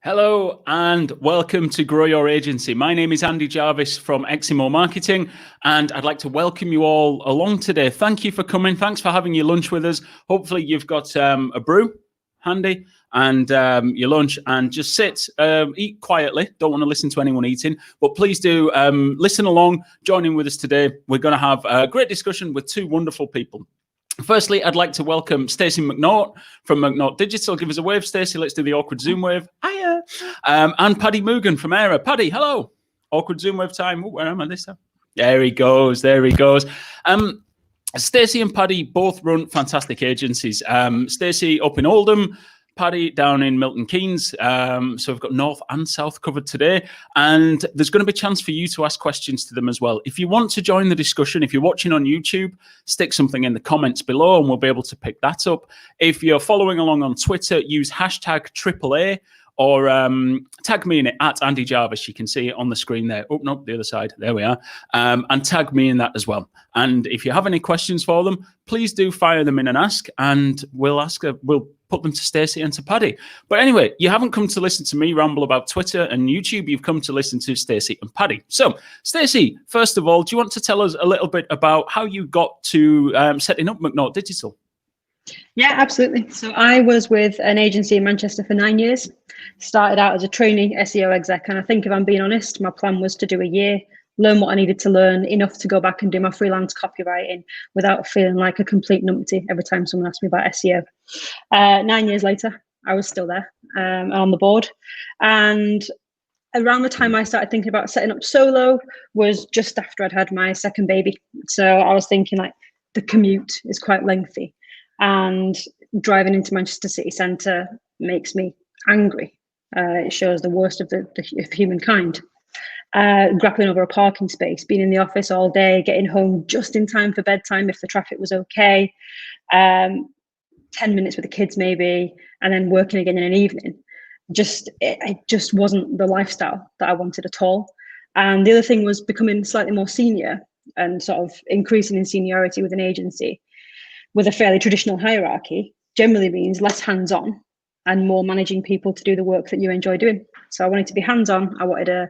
Hello and welcome to Grow Your Agency. My name is Andi Jarvis from Eximo Marketing, and I'd like to welcome you all along today. Thank you for coming. Thanks for having your lunch with us. Hopefully you've got a brew handy and your lunch, and just sit, eat quietly. Don't want to listen to anyone eating, but please do listen along, join in with us today. We're going to have a great discussion with two wonderful people. Firstly, I'd like to welcome Stacey MacNaught from MacNaught Digital. Give us a wave, Stacey. Let's do the awkward Zoom wave. Hiya. And Paddy Moogan from Aira. Paddy, hello. Awkward Zoom wave time. Ooh, where am I this time? There he goes. There he goes. Stacey and Paddy both run fantastic agencies. Stacey up in Oldham, Paddy down in Milton Keynes. So we've got North and South covered today. And there's going to be a chance for you to ask questions to them as well. If you want to join the discussion, if you're watching on YouTube, stick something in the comments below and we'll be able to pick that up. If you're following along on Twitter, use hashtag AAA or tag me in it at Andi Jarvis. You can see it on the screen there. Oh, no, the other side. There we are. And tag me in that as well. And if you have any questions for them, please do fire them in and ask, and we'll put them to Stacey and to Paddy. But anyway, you haven't come to listen to me ramble about Twitter and YouTube. You've come to listen to Stacey and Paddy. So, Stacey, first of all, do you want to tell us a little bit about how you got to setting up MacNaught Digital? Yeah, absolutely. So I was with an agency in Manchester for 9 years. Started out as a trainee SEO exec, and I think if I'm being honest, my plan was to do a year, learn what I needed to learn, enough to go back and do my freelance copywriting without feeling like a complete numpty every time someone asked me about SEO. 9 years later, I was still there on the board. And around the time I started thinking about setting up solo was just after I'd had my second baby. So I was thinking, like, the commute is quite lengthy, and driving into Manchester city centre makes me angry. It shows the worst of of humankind. Grappling over a parking space, being in the office all day, getting home just in time for bedtime if the traffic was okay, 10 minutes with the kids maybe, and then working again in an evening. It just wasn't the lifestyle that I wanted at all. And the other thing was becoming slightly more senior and sort of increasing in seniority with an agency with a fairly traditional hierarchy generally means less hands-on and more managing people to do the work that you enjoy doing. So I wanted to be hands-on. I wanted a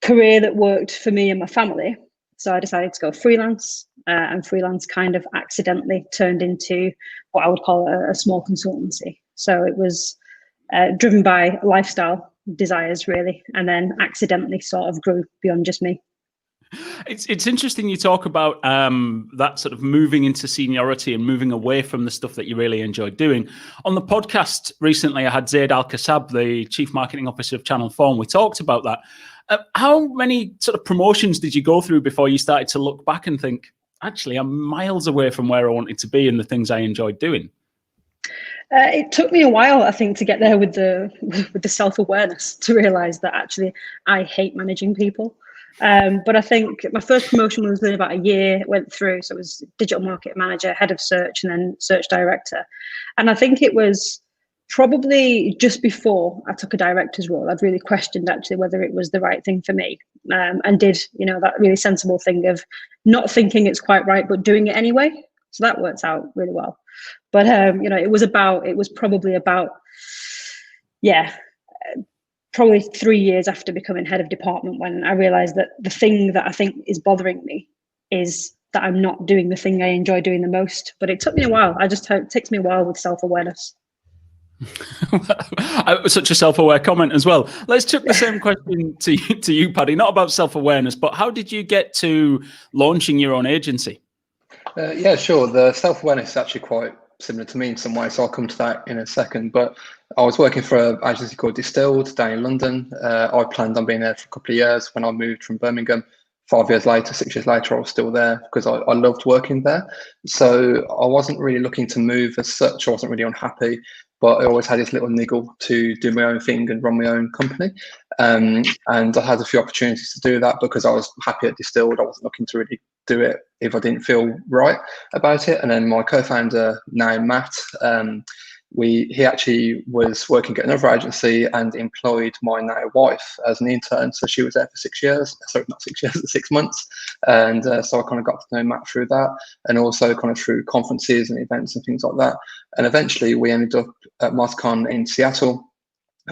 career that worked for me and my family. So I decided to go freelance, and freelance kind of accidentally turned into what I would call a small consultancy. So it was driven by lifestyle desires, really, and then accidentally sort of grew beyond just me. It's interesting you talk about that sort of moving into seniority and moving away from the stuff that you really enjoyed doing. On the podcast recently, I had Zaid Al-Kassab, the Chief Marketing Officer of Channel 4, and we talked about that. How many sort of promotions did you go through before you started to look back and think, actually, I'm miles away from where I wanted to be and the things I enjoyed doing? It took me a while, I think, to get there with the self-awareness to realise that actually I hate managing people. But I think my first promotion was within about a year, went through. So it was digital market manager, head of search, and then search director. And I think it was probably just before I took a director's role, I'd really questioned actually whether it was the right thing for me, and did, that really sensible thing of not thinking it's quite right, but doing it anyway. So that works out really well. But, it was probably about, probably 3 years after becoming head of department when I realized that the thing that I think is bothering me is that I'm not doing the thing I enjoy doing the most. But it took me a while. It takes me a while with self-awareness. Such a self-aware comment as well. Let's chuck the same question to you, Paddy, not about self-awareness, but how did you get to launching your own agency? Yeah, sure. The self-awareness is actually quite similar to me in some ways, so I'll come to that in a second. But I was working for an agency called Distilled down in London. I planned on being there for a couple of years. When I moved from Birmingham, 5 years later, 6 years later, I was still there because I loved working there. So I wasn't really looking to move as such. I wasn't really unhappy, but I always had this little niggle to do my own thing and run my own company. And I had a few opportunities to do that because I was happy at Distilled. I wasn't looking to really do it if I didn't feel right about it. And then my co-founder, now Matt, he actually was working at another agency and employed my now wife as an intern. So she was there for 6 years, sorry, not 6 years, 6 months. And so I kind of got to know Matt through that, and also kind of through conferences and events and things like that. And eventually we ended up at MozCon in Seattle.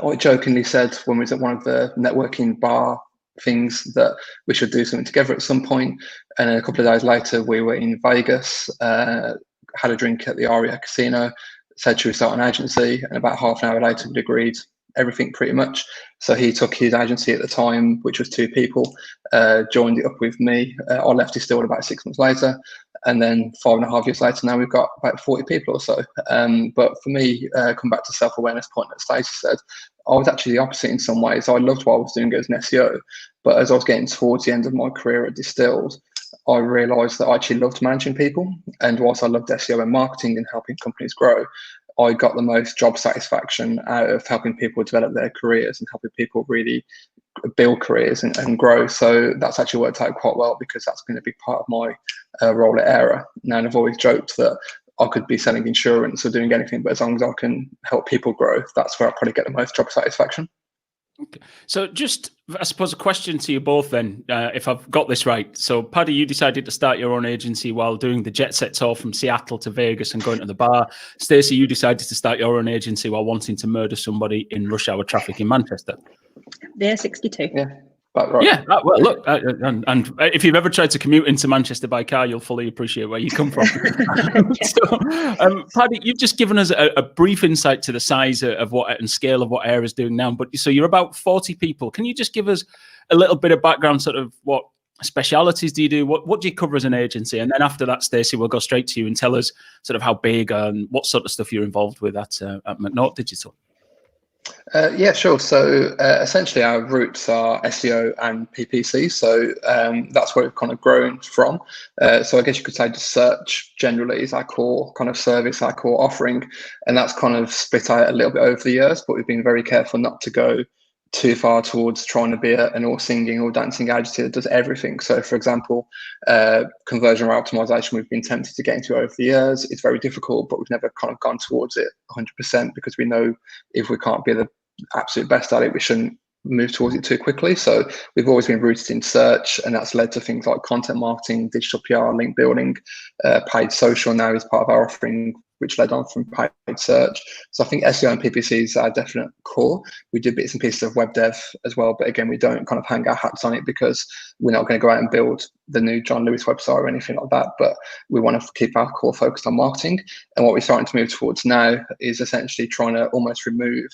I jokingly said when we was at one of the networking bar things that we should do something together at some point. And a couple of days later, we were in Vegas, had a drink at the Aira casino, said should we start an agency, and about half an hour later we'd agreed everything pretty much. So he took his agency at the time, which was 2 people, joined it up with me. I left Distilled about 6 months later, and then 5.5 years later now we've got about 40 people or so. But for me, come back to self-awareness point that Stacey said, I was actually the opposite in some ways. I loved what I was doing as an SEO, but as I was getting towards the end of my career at Distilled, I realised that I actually loved managing people. And whilst I loved SEO and marketing and helping companies grow, I got the most job satisfaction out of helping people develop their careers and helping people really build careers and grow. So that's actually worked out quite well, because that's been a big part of my role at Aira. Now, and I've always joked that I could be selling insurance or doing anything, but as long as I can help people grow, that's where I probably get the most job satisfaction. Okay. So just, I suppose, a question to you both then, if I've got this right. So Paddy, you decided to start your own agency while doing the jet set tour from Seattle to Vegas and going to the bar. Stacey, you decided to start your own agency while wanting to murder somebody in rush hour traffic in Manchester. They're 62. Yeah. Right. Yeah, well, look, and if you've ever tried to commute into Manchester by car, you'll fully appreciate where you come from. So, Paddy, you've just given us a brief insight to the size of what and scale of what Aira is doing now. But so you're about 40 people. Can you just give us a little bit of background, sort of what specialities do you do? What do you cover as an agency? And then after that, Stacey, we'll go straight to you and tell us sort of how big and what sort of stuff you're involved with at MacNaught Digital. Yeah, sure. So essentially our roots are SEO and PPC. So that's where we've kind of grown from. So I guess you could say just search generally is our core kind of service, our core offering. And that's kind of split out a little bit over the years, but we've been very careful not to go too far towards trying to be an all singing or dancing agency that does everything. So for example, conversion rate optimization, we've been tempted to get into over the years. It's very difficult, but we've never kind of gone towards it 100%, because we know if we can't be the absolute best at it, we shouldn't move towards it too quickly. So we've always been rooted in search, and that's led to things like content marketing, digital PR, link building, paid social now is part of our offering, which led on from paid search. So I think SEO and PPC is our definite core. We do bits and pieces of web dev as well, but again, we don't kind of hang our hats on it, because we're not going to go out and build the new John Lewis website or anything like that, but we want to keep our core focused on marketing. And what we're starting to move towards now is essentially trying to almost remove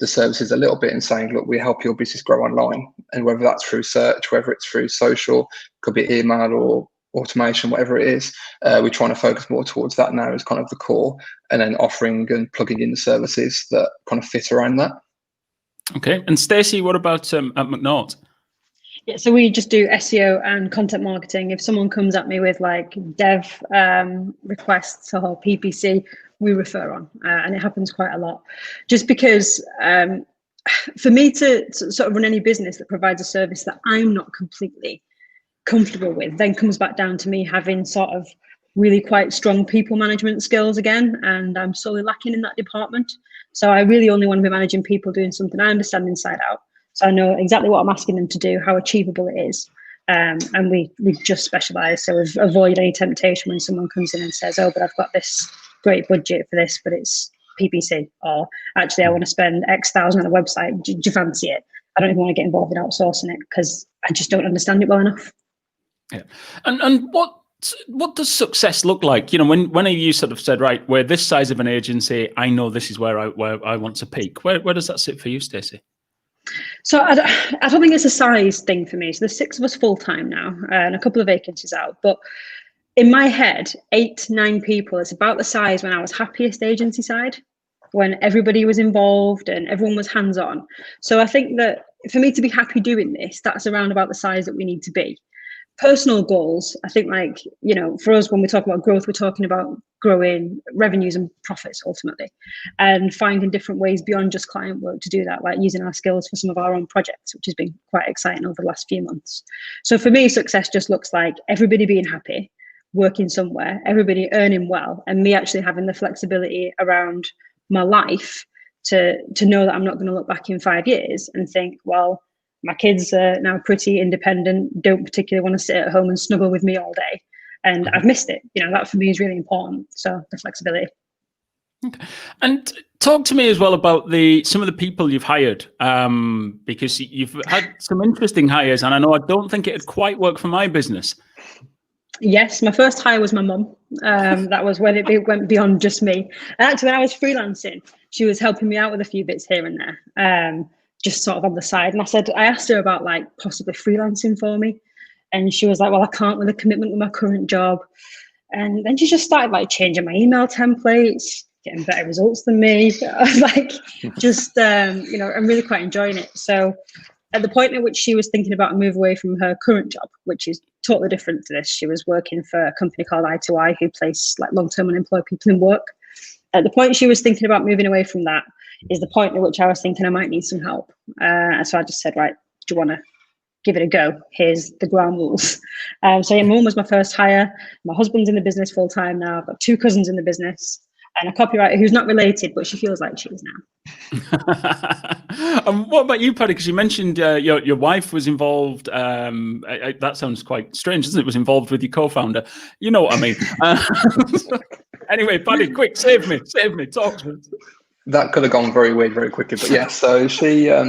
the services a little bit and saying, look, we help your business grow online. And whether that's through search, whether it's through social, could be email or automation, whatever it is, we're trying to focus more towards that now as kind of the core, and then offering and plugging in the services that kind of fit around that. Okay. And Stacey, what about at MacNaught? Yeah, so we just do SEO and content marketing. If someone comes at me with like dev requests or PPC, we refer on, and it happens quite a lot. Just because for me to sort of run any business that provides a service that I'm not completely comfortable with, then comes back down to me having sort of really quite strong people management skills again, and I'm sorely lacking in that department. So I really only want to be managing people doing something I understand inside out. So I know exactly what I'm asking them to do, how achievable it is. And we just specialize. So we avoid any temptation when someone comes in and says, oh, but I've got this great budget for this, but it's PPC, or actually I want to spend X thousand on a website. Do you fancy it? I don't even want to get involved in outsourcing it because I just don't understand it well enough. Yeah. And what does success look like? You know, when you sort of said, right, we're this size of an agency, I know this is where I want to peak. Where does that sit for you, Stacey? So I don't think it's a size thing for me. So there's 6 of us full time now, and a couple of vacancies out. But in my head, 8, 9 people, it's about the size when I was happiest agency side, when everybody was involved and everyone was hands on. So I think that for me to be happy doing this, that's around about the size that we need to be. Personal goals, I think, like, you know, for us, when we talk about growth, we're talking about growing revenues and profits ultimately, and finding different ways beyond just client work to do that, like using our skills for some of our own projects, which has been quite exciting over the last few months. So for me, success just looks like everybody being happy, working somewhere, everybody earning well, and me actually having the flexibility around my life to know that I'm not going to look back in 5 years and think, well, my kids are now pretty independent, don't particularly want to sit at home and snuggle with me all day, and I've missed it. You know, that for me is really important. So the flexibility. Okay. And talk to me as well about some of the people you've hired, because you've had some interesting hires, and I know I don't think it would quite work for my business. Yes, my first hire was my mum. That was when it went beyond just me. And actually, when I was freelancing, she was helping me out with a few bits here and there, just sort of on the side. And I asked her about like possibly freelancing for me. And she was like, well, I can't with a commitment with my current job. And then she just started like changing my email templates, getting better results than me. I was like, just, I'm really quite enjoying it. So at the point at which she was thinking about a move away from her current job, which is totally different to this, she was working for a company called I2I, who place like long-term unemployed people in work. At the point she was thinking about moving away from that is the point at which I was thinking I might need some help. And so I just said, right, do you want to give it a go? Here's the ground rules. So yeah, mum was my first hire. My husband's in the business full time now. I've got 2 cousins in the business and a copywriter who's not related, but she feels like she is now. What about you, Paddy? Because you mentioned your wife was involved. That sounds quite strange, doesn't it? Was involved with your co-founder. You know what I mean? Anyway, Paddy, quick, save me, talk to me. That could have gone very weird very quickly, but yeah. So she's a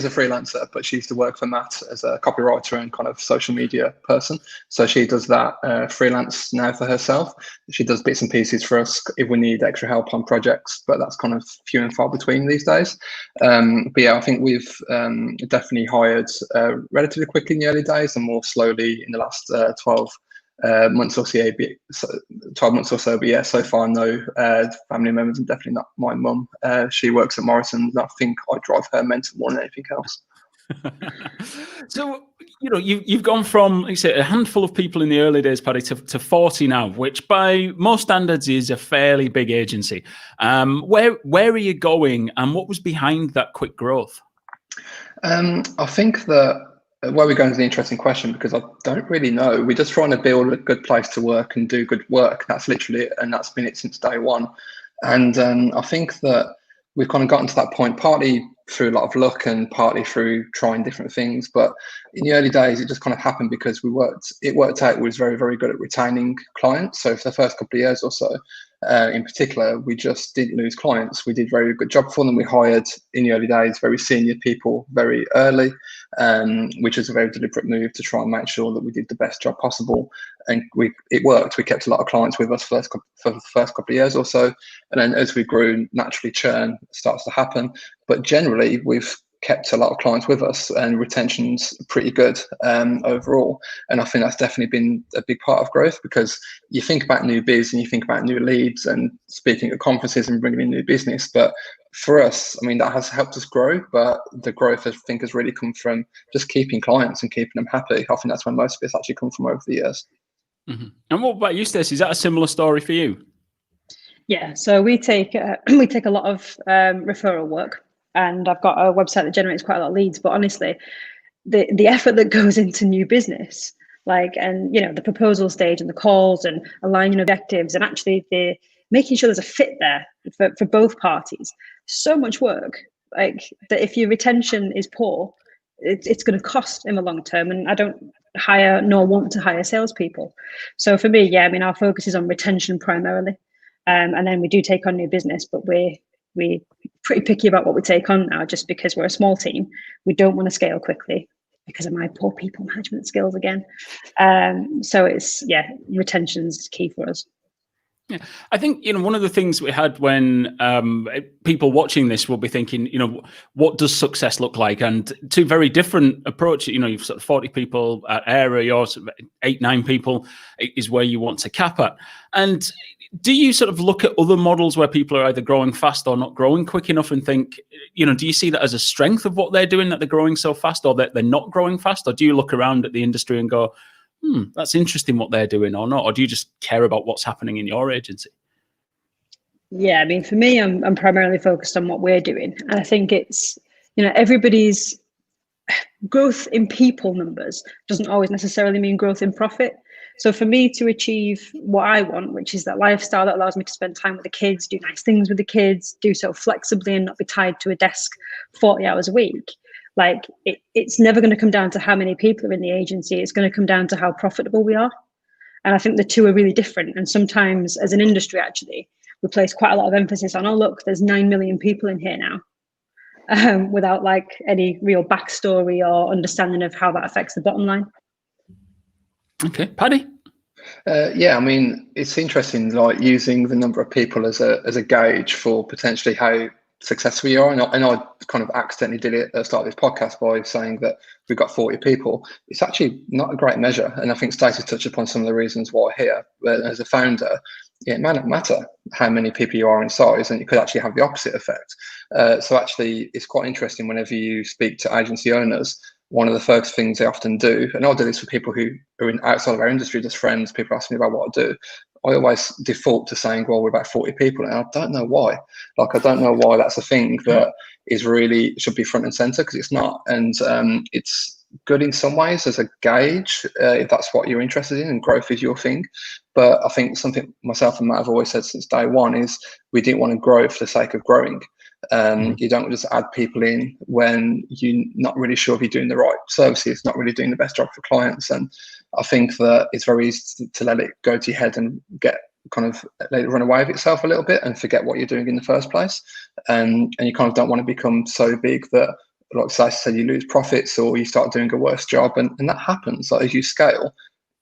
freelancer, but she used to work for Matt as a copywriter and kind of social media person. So she does that freelance now for herself. She does bits and pieces for us if we need extra help on projects, but that's kind of few and far between these days. But yeah, I think we've definitely hired relatively quickly in the early days and more slowly in the last 12 months or so, 12 months or so. But yeah, so far no family members, and definitely not my mum. She works at Morrison's. I think I drive her mental more than anything else. So you've gone from, like you say, a handful of people in the early days, Paddy, to 40 now, which by most standards is a fairly big agency. Where are you going, and what was behind that quick growth? I think that where we're going is an interesting question, because I don't really know. We're just trying to build a good place to work and do good work. That's literally it, and that's been it since day one. And I think that we've kind of gotten to that point partly through a lot of luck and partly through trying different things. But in the early days, it just kind of happened because it worked out. We was very, very good at retaining clients. So for the first couple of years or so, in particular, we just didn't lose clients. We did a very good job for them. We hired in the early days very senior people very early, which was a very deliberate move to try and make sure that we did the best job possible. And it worked. We kept a lot of clients with us for the first couple of years or so. And then as we grew, naturally churn starts to happen. But generally, we've kept a lot of clients with us, and retention's pretty good overall. And I think that's definitely been a big part of growth, because you think about new biz and you think about new leads and speaking at conferences and bringing in new business. But for us, I mean, that has helped us grow, but the growth, I think, has really come from just keeping clients and keeping them happy. I think that's where most of it's actually come from over the years. Mm-hmm. And what about you, Stacey? Is that a similar story for you? Yeah, so we take a lot of referral work. And I've got a website that generates quite a lot of leads, but honestly, the effort that goes into new business, the proposal stage and the calls and aligning objectives, and actually the making sure there's a fit there for both parties, so much work. Like that, if your retention is poor, it's going to cost in the long term. And I don't hire nor want to hire salespeople. So for me, yeah, I mean, our focus is on retention primarily, and then we do take on new business, but we're pretty picky about what we take on now, just because we're a small team. We don't want to scale quickly because of my poor people management skills again. So it's, retention's key for us. Yeah, I think, one of the things we had when people watching this will be thinking, what does success look like? And two very different approaches. You've sort of 40 people at Aira, yours 8-9 people is where you want to cap at. And do you sort of look at other models where people are either growing fast or not growing quick enough and think, do you see that as a strength of what they're doing, that they're growing so fast, or that they're not growing fast? Or do you look around at the industry and go, that's interesting what they're doing or not? Or do you just care about what's happening in your agency? Yeah, I mean, for me, I'm primarily focused on what we're doing. And I think it's, everybody's growth in people numbers doesn't always necessarily mean growth in profit. So for me to achieve what I want, which is that lifestyle that allows me to spend time with the kids, do nice things with the kids, do so flexibly and not be tied to a desk 40 hours a week, it's never going to come down to how many people are in the agency. It's going to come down to how profitable we are. And I think the two are really different. And sometimes as an industry, actually, we place quite a lot of emphasis on, oh, look, there's 9 million people in here now, without like any real backstory or understanding of how that affects the bottom line. Okay, Paddy? Yeah, I mean, it's interesting, like using the number of people as a gauge for potentially how successful you are. And I kind of accidentally did it at the start of this podcast by saying that we've got 40 people. It's actually not a great measure. And I think Stacey touched upon some of the reasons why here. But as a founder, it may not matter how many people you are in size, and it could actually have the opposite effect. So actually, it's quite interesting whenever you speak to agency owners. One of the first things they often do, and I'll do this for people who are outside of our industry, just friends, people ask me about what I do. I always default to saying, well, we're about 40 people. And I don't know why. Like, I don't know why that's a thing that is really should be front and center, because it's not. And it's good in some ways as a gauge, if that's what you're interested in and growth is your thing. But I think something myself and Matt have always said since day one is we didn't want to grow for the sake of growing. You don't just add people in when you're not really sure if you're doing the right services, not really doing the best job for clients. And I think that it's very easy to let it go to your head and get kind of let it run away with itself a little bit and forget what you're doing in the first place. And you kind of don't want to become so big that, like Stacey said, you lose profits or you start doing a worse job. And that happens. Like, as you scale,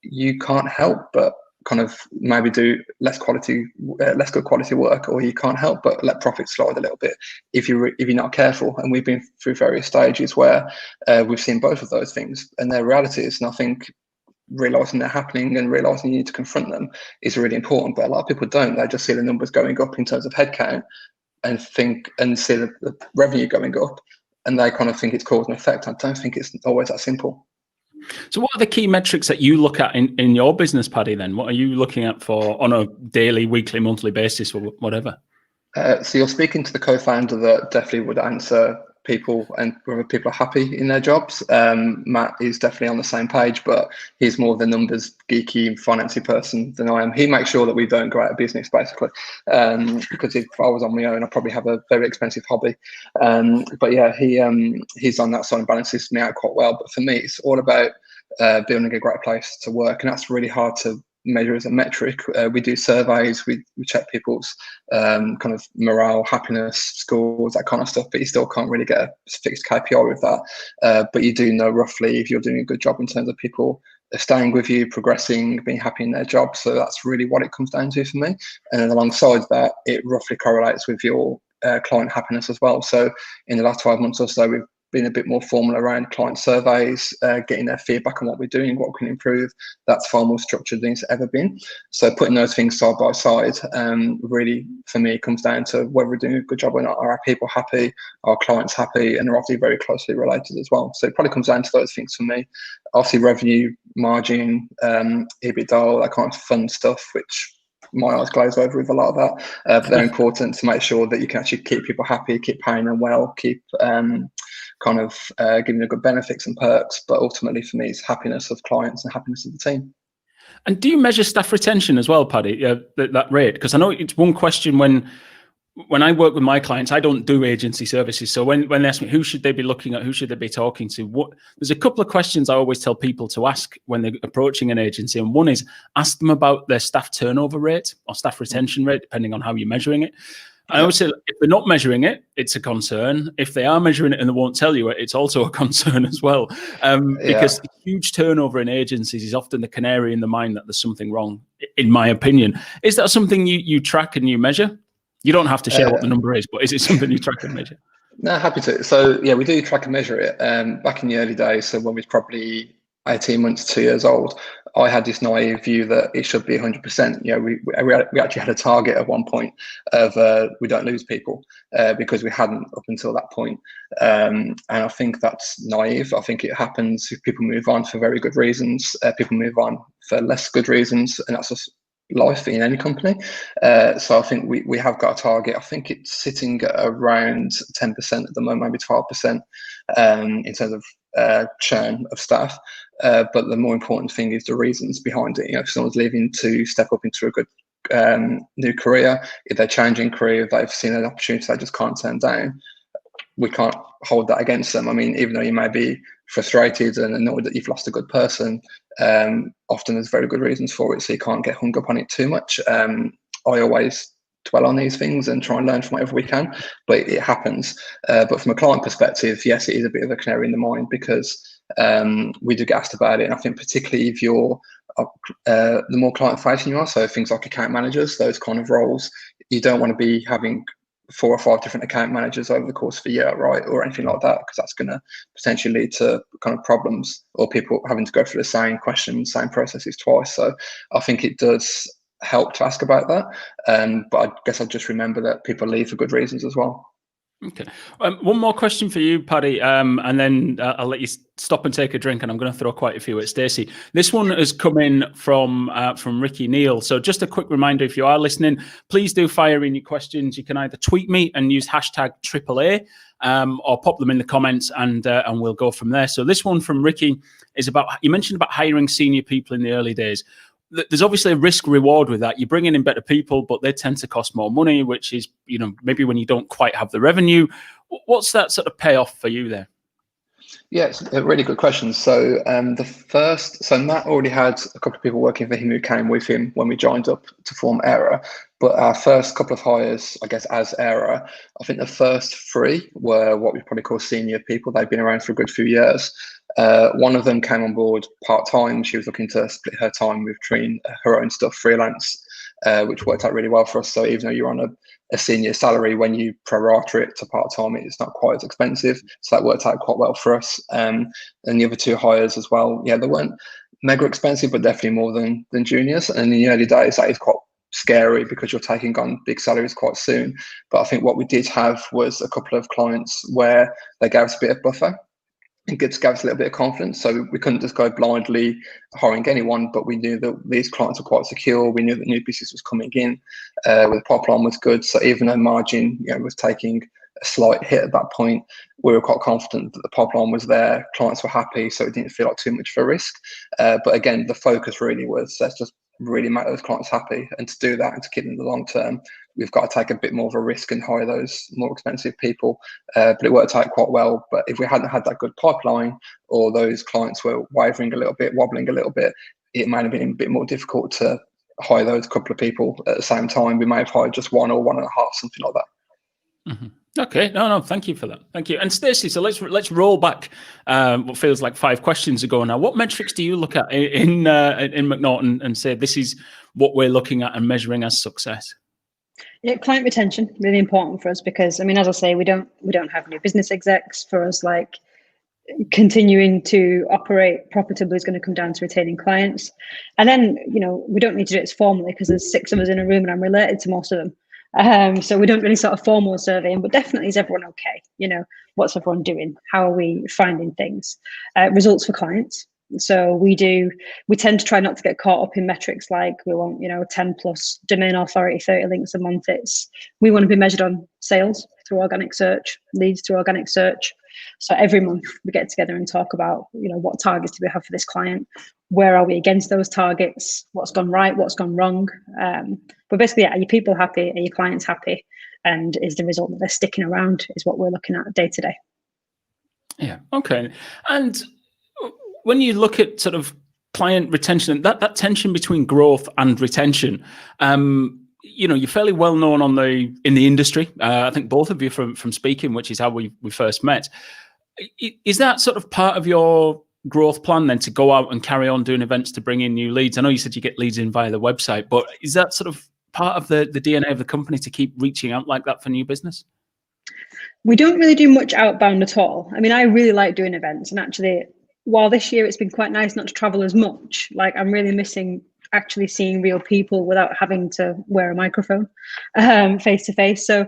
you can't help but kind of maybe do less good quality work, or you can't help but let profits slide a little bit if you're not careful. And we've been through various stages where we've seen both of those things, and they're realities. And I think realizing they're happening and realizing you need to confront them is really important. But a lot of people don't. They just see the numbers going up in terms of headcount and see the revenue going up, and they kind of think it's cause and effect. I don't think it's always that simple. So what are the key metrics that you look at in your business, Paddy, then? What are you looking at for on a daily, weekly, monthly basis, or whatever? So you're speaking to the co-founder that definitely would answer people and whether people are happy in their jobs. Matt is definitely on the same page, but he's more the numbers geeky, financy person than I am. He makes sure that we don't go out of business, basically, because if I was on my own, I'd probably have a very expensive hobby. But yeah, he's on that side and balances me out quite well. But for me, it's all about building a great place to work, and that's really hard to measure as a metric. We do surveys, we check people's kind of morale, happiness scores, that kind of stuff, but you still can't really get a fixed KPI with that. But you do know roughly if you're doing a good job in terms of people staying with you, progressing, being happy in their job. So that's really what it comes down to for me. And then alongside that, it roughly correlates with your client happiness as well. So in the last 12 months or so, we've been a bit more formal around client surveys, getting their feedback on what we're doing, what we can improve. That's far more structured than it's ever been. So putting those things side by side, really for me comes down to whether we're doing a good job or not. Are our people happy? Are our clients happy? And they're obviously very closely related as well. So it probably comes down to those things for me. Obviously revenue, margin, EBITDA, that kind of fun stuff, which my eyes glaze over with a lot of that. But they're important to make sure that you can actually keep people happy, keep paying them well, keep kind of giving them good benefits and perks. But ultimately for me, it's happiness of clients and happiness of the team. And do you measure staff retention as well, Paddy, that rate? Because I know it's one question when I work with my clients, I don't do agency services. So when they ask me who should they be looking at, who should they be talking to, there's a couple of questions I always tell people to ask when they're approaching an agency. And one is ask them about their staff turnover rate or staff retention rate, depending on how you're measuring it. I always say if they're not measuring it, it's a concern. If they are measuring it and they won't tell you it, it's also a concern as well. Because huge turnover in agencies is often the canary in the mine that there's something wrong, in my opinion. Is that something you track and you measure? You don't have to share what the number is, but is it something you track and measure? No, happy to. So yeah, we do track and measure it. Back in the early days, so when we was probably 18 months, 2 years old, I had this naive view that it should be 100%. You know, we actually had a target at one point of we don't lose people because we hadn't up until that point. And I think that's naive. I think it happens if people move on for very good reasons. People move on for less good reasons, and that's just life in any company. So I think we have got a target. I think it's sitting at around 10% at the moment, maybe 12% in terms of churn of staff. But the more important thing is the reasons behind it. You know, if someone's leaving to step up into a good new career, if they're changing career, if they've seen an opportunity they just can't turn down, we can't hold that against them. I mean, even though you may be frustrated and annoyed that you've lost a good person, often there's very good reasons for it, so you can't get hung up on it too much. I always dwell on these things and try and learn from whatever we can, but it happens. But from a client perspective, yes, it is a bit of a canary in the mine, because we do get asked about it. And I think particularly if you're the more client facing you are, so things like account managers, those kind of roles, you don't want to be having 4 or 5 different account managers over the course of a year, right, or anything like that, because that's going to potentially lead to kind of problems, or people having to go through the same questions, same processes twice. So I think it does help to ask about that, but I guess I'll just remember that people leave for good reasons as well. Okay. One more question for you, Paddy, and then I'll let you stop and take a drink, and I'm going to throw quite a few at Stacey. This one has come in from Ricky Neal. So just a quick reminder, if you are listening, please do fire in your questions. You can either tweet me and use hashtag AAA, or pop them in the comments, and we'll go from there. So this one from Ricky is about, you mentioned about hiring senior people in the early days. There's obviously a risk reward with that. You're bringing in better people, but they tend to cost more money, which is, maybe when you don't quite have the revenue. What's that sort of payoff for you there? Yeah, it's a really good question. So Matt already had a couple of people working for him who came with him when we joined up to form Aira. But our first couple of hires, I guess, as Aira, I think the first 3 were what we probably call senior people. They've been around for a good few years. One of them came on board part-time. She was looking to split her time between her own stuff, freelance, which worked out really well for us. So even though you're on a senior salary, when you prorata it to part-time, it's not quite as expensive. So that worked out quite well for us. And the other 2 hires as well, yeah, they weren't mega expensive, but definitely more than juniors. And in the early days, that is quite scary because you're taking on big salaries quite soon. But I think what we did have was a couple of clients where they gave us a bit of buffer. It gave us a little bit of confidence. So we couldn't just go blindly hiring anyone, but we knew that these clients were quite secure. We knew that new business was coming in, the pipeline was good. So even though margin was taking a slight hit at that point, we were quite confident that the pipeline was there, clients were happy, so it didn't feel like too much of a risk. But again, the focus really was, let's just really make those clients happy. And to do that and to keep them in the long term, we've got to take a bit more of a risk and hire those more expensive people. But it worked out quite well. But if we hadn't had that good pipeline, or those clients were wavering a little bit, wobbling a little bit, it might have been a bit more difficult to hire those couple of people at the same time. We may have hired just 1 or 1.5, something like that. Mm-hmm. Okay, no, thank you for that. Thank you. And Stacey, so let's roll back what feels like 5 questions ago now. What metrics do you look at in MacNaught and say this is what we're looking at and measuring as success? Yeah, client retention, really important for us, because as I say, we don't have new business execs. For us, like, continuing to operate profitably is going to come down to retaining clients. And then, we don't need to do it formally because there's 6 of us in a room and I'm related to most of them. So we don't really sort of formal surveying, but definitely, is everyone okay? What's everyone doing? How are we finding things? Results for clients. So we tend to try not to get caught up in metrics like we want, 10 plus domain authority, 30 links a month. We want to be measured on sales through organic search, leads through organic search. So every month we get together and talk about, what targets do we have for this client? Where are we against those targets? What's gone right? What's gone wrong? But basically, are your people happy? Are your clients happy? And is the result that they're sticking around is what we're looking at day to day. Yeah. Okay. And when you look at sort of client retention, that tension between growth and retention, you're fairly well known in the industry. I think both of you from speaking, which is how we first met. Is that sort of part of your growth plan then, to go out and carry on doing events to bring in new leads? I know you said you get leads in via the website, but is that sort of part of the DNA of the company to keep reaching out like that for new business? We don't really do much outbound at all. I really like doing events, and actually, while this year it's been quite nice not to travel as much, like, I'm really missing actually seeing real people without having to wear a microphone face to face. So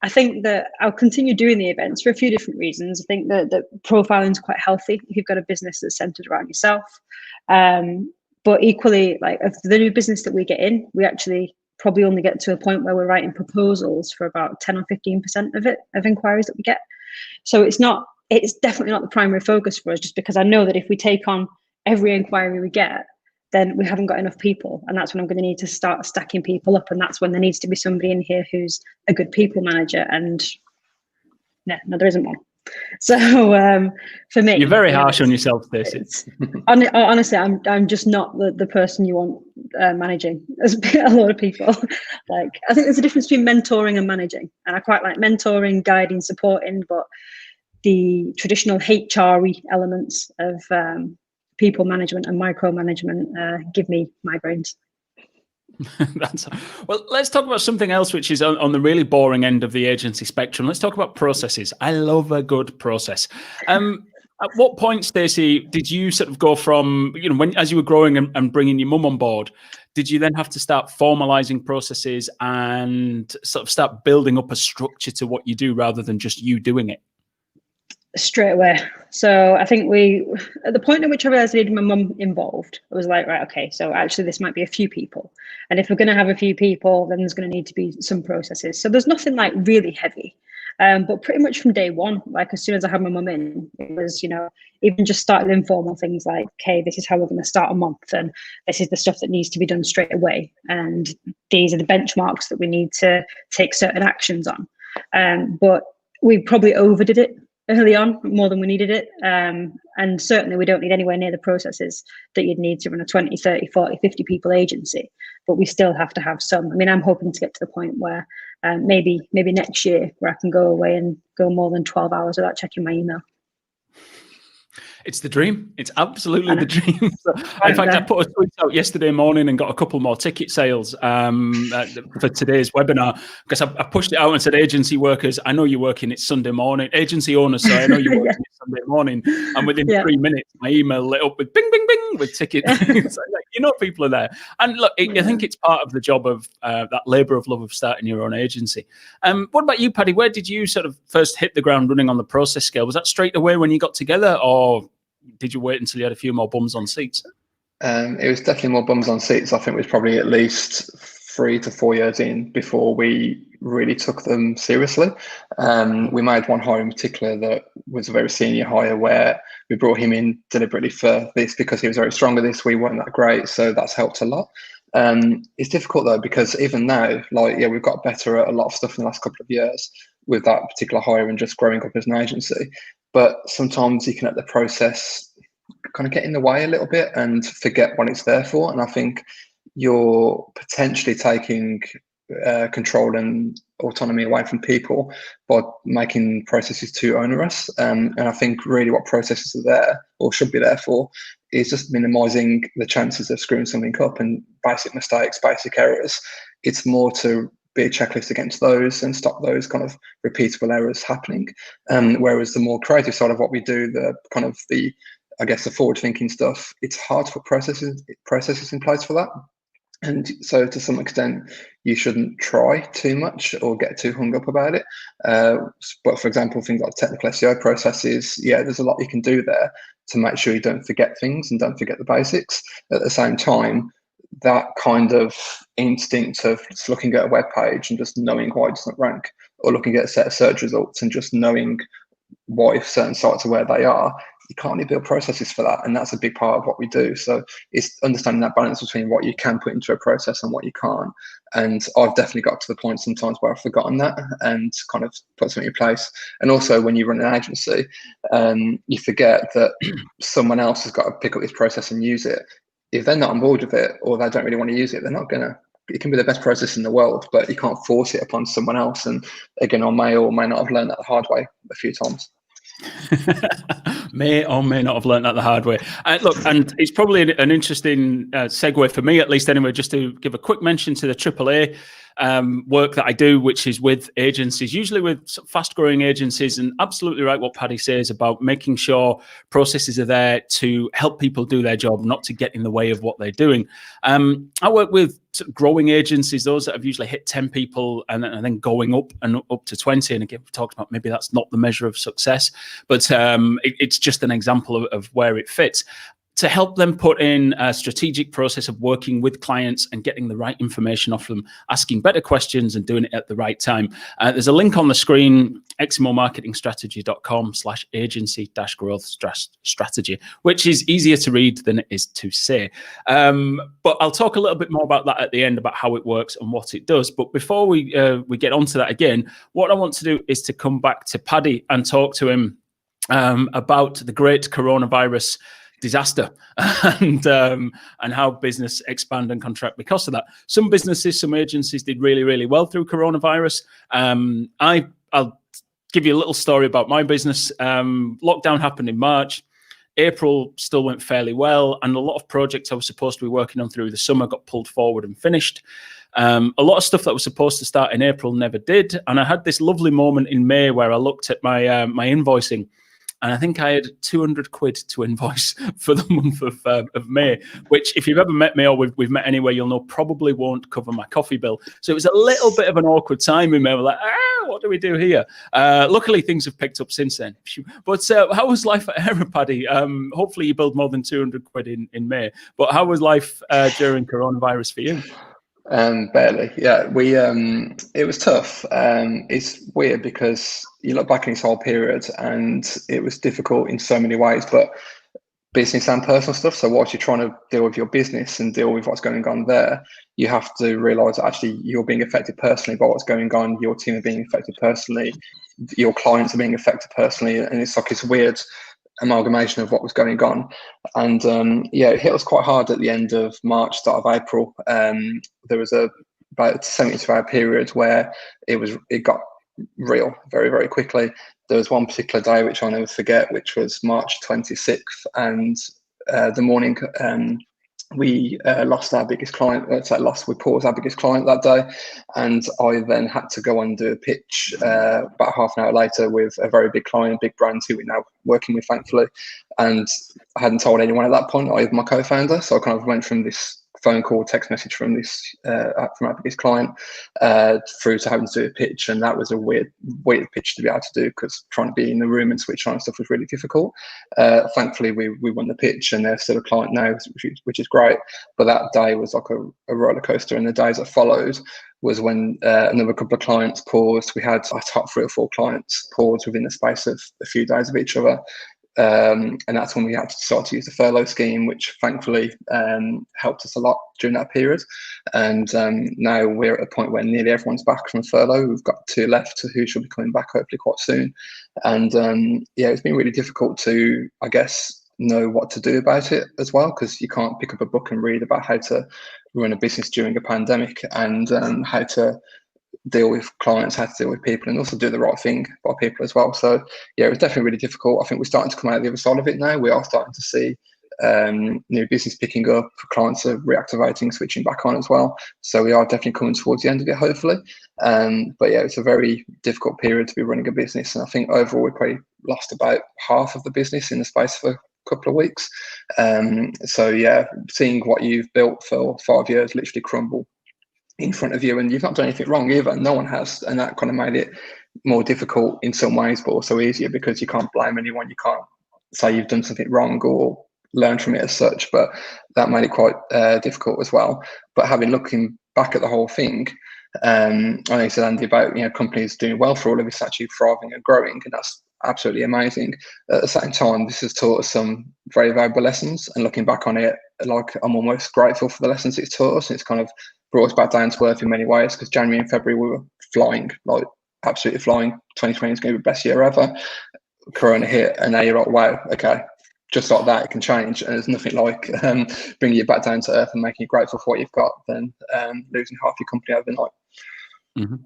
I think that I'll continue doing the events for a few different reasons. I think that profiling is quite healthy if you've got a business that's centered around yourself. But equally, like, of the new business that we get in, we actually probably only get to a point where we're writing proposals for about 10 or 15% of inquiries that we get. So it's definitely not the primary focus for us, just because I know that if we take on every inquiry we get, then we haven't got enough people. And that's when I'm going to need to start stacking people up. And that's when there needs to be somebody in here who's a good people manager. And no, there isn't one. So for me, you're very harsh on yourself, Stacey. Honestly, I'm just not the person you want managing. There's a lot of people. Like, I think there's a difference between mentoring and managing, and I quite like mentoring, guiding, supporting, but the traditional HR-y elements of people management and micromanagement give me migraines. Well, let's talk about something else, which is on the really boring end of the agency spectrum. Let's talk about processes. I love a good process. At what point, Stacey, did you sort of go from, as you were growing and bringing your mum on board, did you then have to start formalizing processes and sort of start building up a structure to what you do rather than just you doing it? Straight away. So I think at the point at which I realized I needed my mum involved, I was like, right, okay, so actually this might be a few people. And if we're going to have a few people, then there's going to need to be some processes. So there's nothing like really heavy. But pretty much from day one, like as soon as I had my mum in, it was, even just starting informal things like, okay, this is how we're going to start a month. And this is the stuff that needs to be done straight away. And these are the benchmarks that we need to take certain actions on. But we probably overdid it early on, more than we needed it. And certainly we don't need anywhere near the processes that you'd need to run a 20, 30, 40, 50 people agency, but we still have to have some. I mean, I'm hoping to get to the point where maybe next year where I can go away and go more than 12 hours without checking my email. It's the dream. It's absolutely the dream. So, in fact, I put a tweet out yesterday morning and got a couple more ticket sales for today's webinar, because I pushed it out and said, agency workers, I know you're working, it's Sunday morning. Agency owners, so I know you're working it's Sunday morning. And within 3 minutes, my email lit up with bing, bing, bing with tickets. So, people are there. And look, I think it's part of the job of that labour of love of starting your own agency. What about you, Paddy? Where did you sort of first hit the ground running on the process scale? Was that straight away when you got together, or did you wait until you had a few more bums on seats? It was definitely more bums on seats. I think it was probably at least 3 to 4 years in before we really took them seriously. We made one hire in particular that was a very senior hire, where we brought him in deliberately for this because he was very strong at this. We weren't that great, so that's helped a lot. It's difficult though, because even now, we've got better at a lot of stuff in the last couple of years with that particular hire and just growing up as an agency. But sometimes you can let the process kind of get in the way a little bit and forget what it's there for. And I think you're potentially taking control and autonomy away from people by making processes too onerous. And I think really what processes are there, or should be there for, is just minimizing the chances of screwing something up and basic mistakes, basic errors. It's more to be a checklist against those and stop those kind of repeatable errors happening. Whereas the more creative side of what we do, the forward-thinking stuff, it's hard to put processes in place for that. And so to some extent, you shouldn't try too much or get too hung up about it. But for example, things like technical SEO processes, there's a lot you can do there to make sure you don't forget things and don't forget the basics. At the same time, that kind of instinct of just looking at a web page and just knowing why it doesn't rank, or looking at a set of search results and just knowing why certain sites are where they are, you can't really build processes for that. And that's a big part of what we do. So it's understanding that balance between what you can put into a process and what you can't. And I've definitely got to the point sometimes where I've forgotten that and kind of put something in place. And also when you run an agency, you forget that someone else has got to pick up this process and use it. If they're not on board with it, or they don't really want to use it, they're not going to. It can be the best process in the world, but you can't force it upon someone else. And again, I may or may not have learned that the hard way a few times. May or may not have learned that the hard way. Look, and it's probably an interesting segue for me, at least anyway, just to give a quick mention to the AAA work that I do, which is with agencies, usually with fast-growing agencies. And absolutely right what Paddy says about making sure processes are there to help people do their job, not to get in the way of what they're doing. I work with sort of growing agencies, those that have usually hit 10 people and then going up and up to 20. And again, we've talked about maybe that's not the measure of success, but it's just an example of where it fits. to help them put in a strategic process of working with clients and getting the right information off them, asking better questions and doing it at the right time. There's a link on the screen, eximomarketingstrategy.com/agency-growth strategy, which is easier to read than it is to say. But I'll talk a little bit more about that at the end, about how it works and what it does. But before we get onto that again, what I want to do is to come back to Paddy and talk to him about the great coronavirus disaster and how business expand and contract because of that. Some businesses, some agencies did really, really well through coronavirus. I'll give you a little story about my business. Lockdown happened in March. April still went fairly well, and a lot of projects I was supposed to be working on through the summer got pulled forward and finished. A lot of stuff that was supposed to start in April never did, and I had this lovely moment in May where I looked at my invoicing, and I think I had 200 quid to invoice for the month of May, which if you've ever met me or we've met anywhere, you'll know probably won't cover my coffee bill. So it was a little bit of an awkward time in May. We're like, what do we do here? Luckily, things have picked up since then. But how was life at Aira, Paddy? Hopefully you billed more than 200 quid in May. But how was life during coronavirus for you? Barely. Yeah, it was tough. It's weird because you look back in this whole period and it was difficult in so many ways, but business and personal stuff. So whilst you're trying to deal with your business and deal with what's going on there, you have to realize that actually you're being affected personally by what's going on. Your team are being affected personally. Your clients are being affected personally. And it's like this weird amalgamation of what was going on. And it hit us quite hard at the end of March, start of April. There was about a 72-hour period where it got real very, very quickly. There was one particular day which I'll never forget, which was March 26th, and the morning we lost our biggest client. We paused our biggest client that day, and I then had to go and do a pitch about half an hour later with a very big client, big brand who we're now working with, thankfully. And I hadn't told anyone at that point. I was my co-founder, so I kind of went from this phone call, text message from our biggest client through to having to do a pitch, and that was a weird pitch to be able to do because trying to be in the room and switch on and stuff was really difficult. Thankfully, we won the pitch, and they're still a client now, which is great. But that day was like a roller coaster, and the days that followed was when another couple of clients paused. We had our top 3 or 4 clients pause within the space of a few days of each other. And that's when we had to start to use the furlough scheme, which thankfully helped us a lot during that period. And now we're at a point where nearly everyone's back from furlough. We've got 2 left who should be coming back hopefully quite soon. And it's been really difficult to, I guess, know what to do about it as well, because you can't pick up a book and read about how to run a business during a pandemic and how to deal with clients, how to deal with people, and also do the right thing by people as well. So it was definitely really difficult. I think we're starting to come out the other side of it now. We are starting to see new business picking up, clients are reactivating, switching back on as well. So we are definitely coming towards the end of it, hopefully. But it's a very difficult period to be running a business, and I think overall we probably lost about half of the business in the space of a couple of weeks. Seeing what you've built for 5 years literally crumble in front of you, and you've not done anything wrong either. No one has, and that kind of made it more difficult in some ways, but also easier because you can't blame anyone. You can't say you've done something wrong or learn from it as such, but that made it quite difficult as well. But looking back at the whole thing, I know you said, Andy, about companies doing well for all of this, actually thriving and growing, and that's absolutely amazing. At the same time, this has taught us some very valuable lessons, and looking back on it, like, I'm almost grateful for the lessons it's taught us. It's kind of brought us back down to earth in many ways, because January and February we were flying, like absolutely flying. 2020 is going to be the best year ever. Corona hit, and now you're like, wow, okay, just like that, it can change. And there's nothing like bringing you back down to earth and making you grateful for what you've got than losing half your company overnight. Mm-hmm.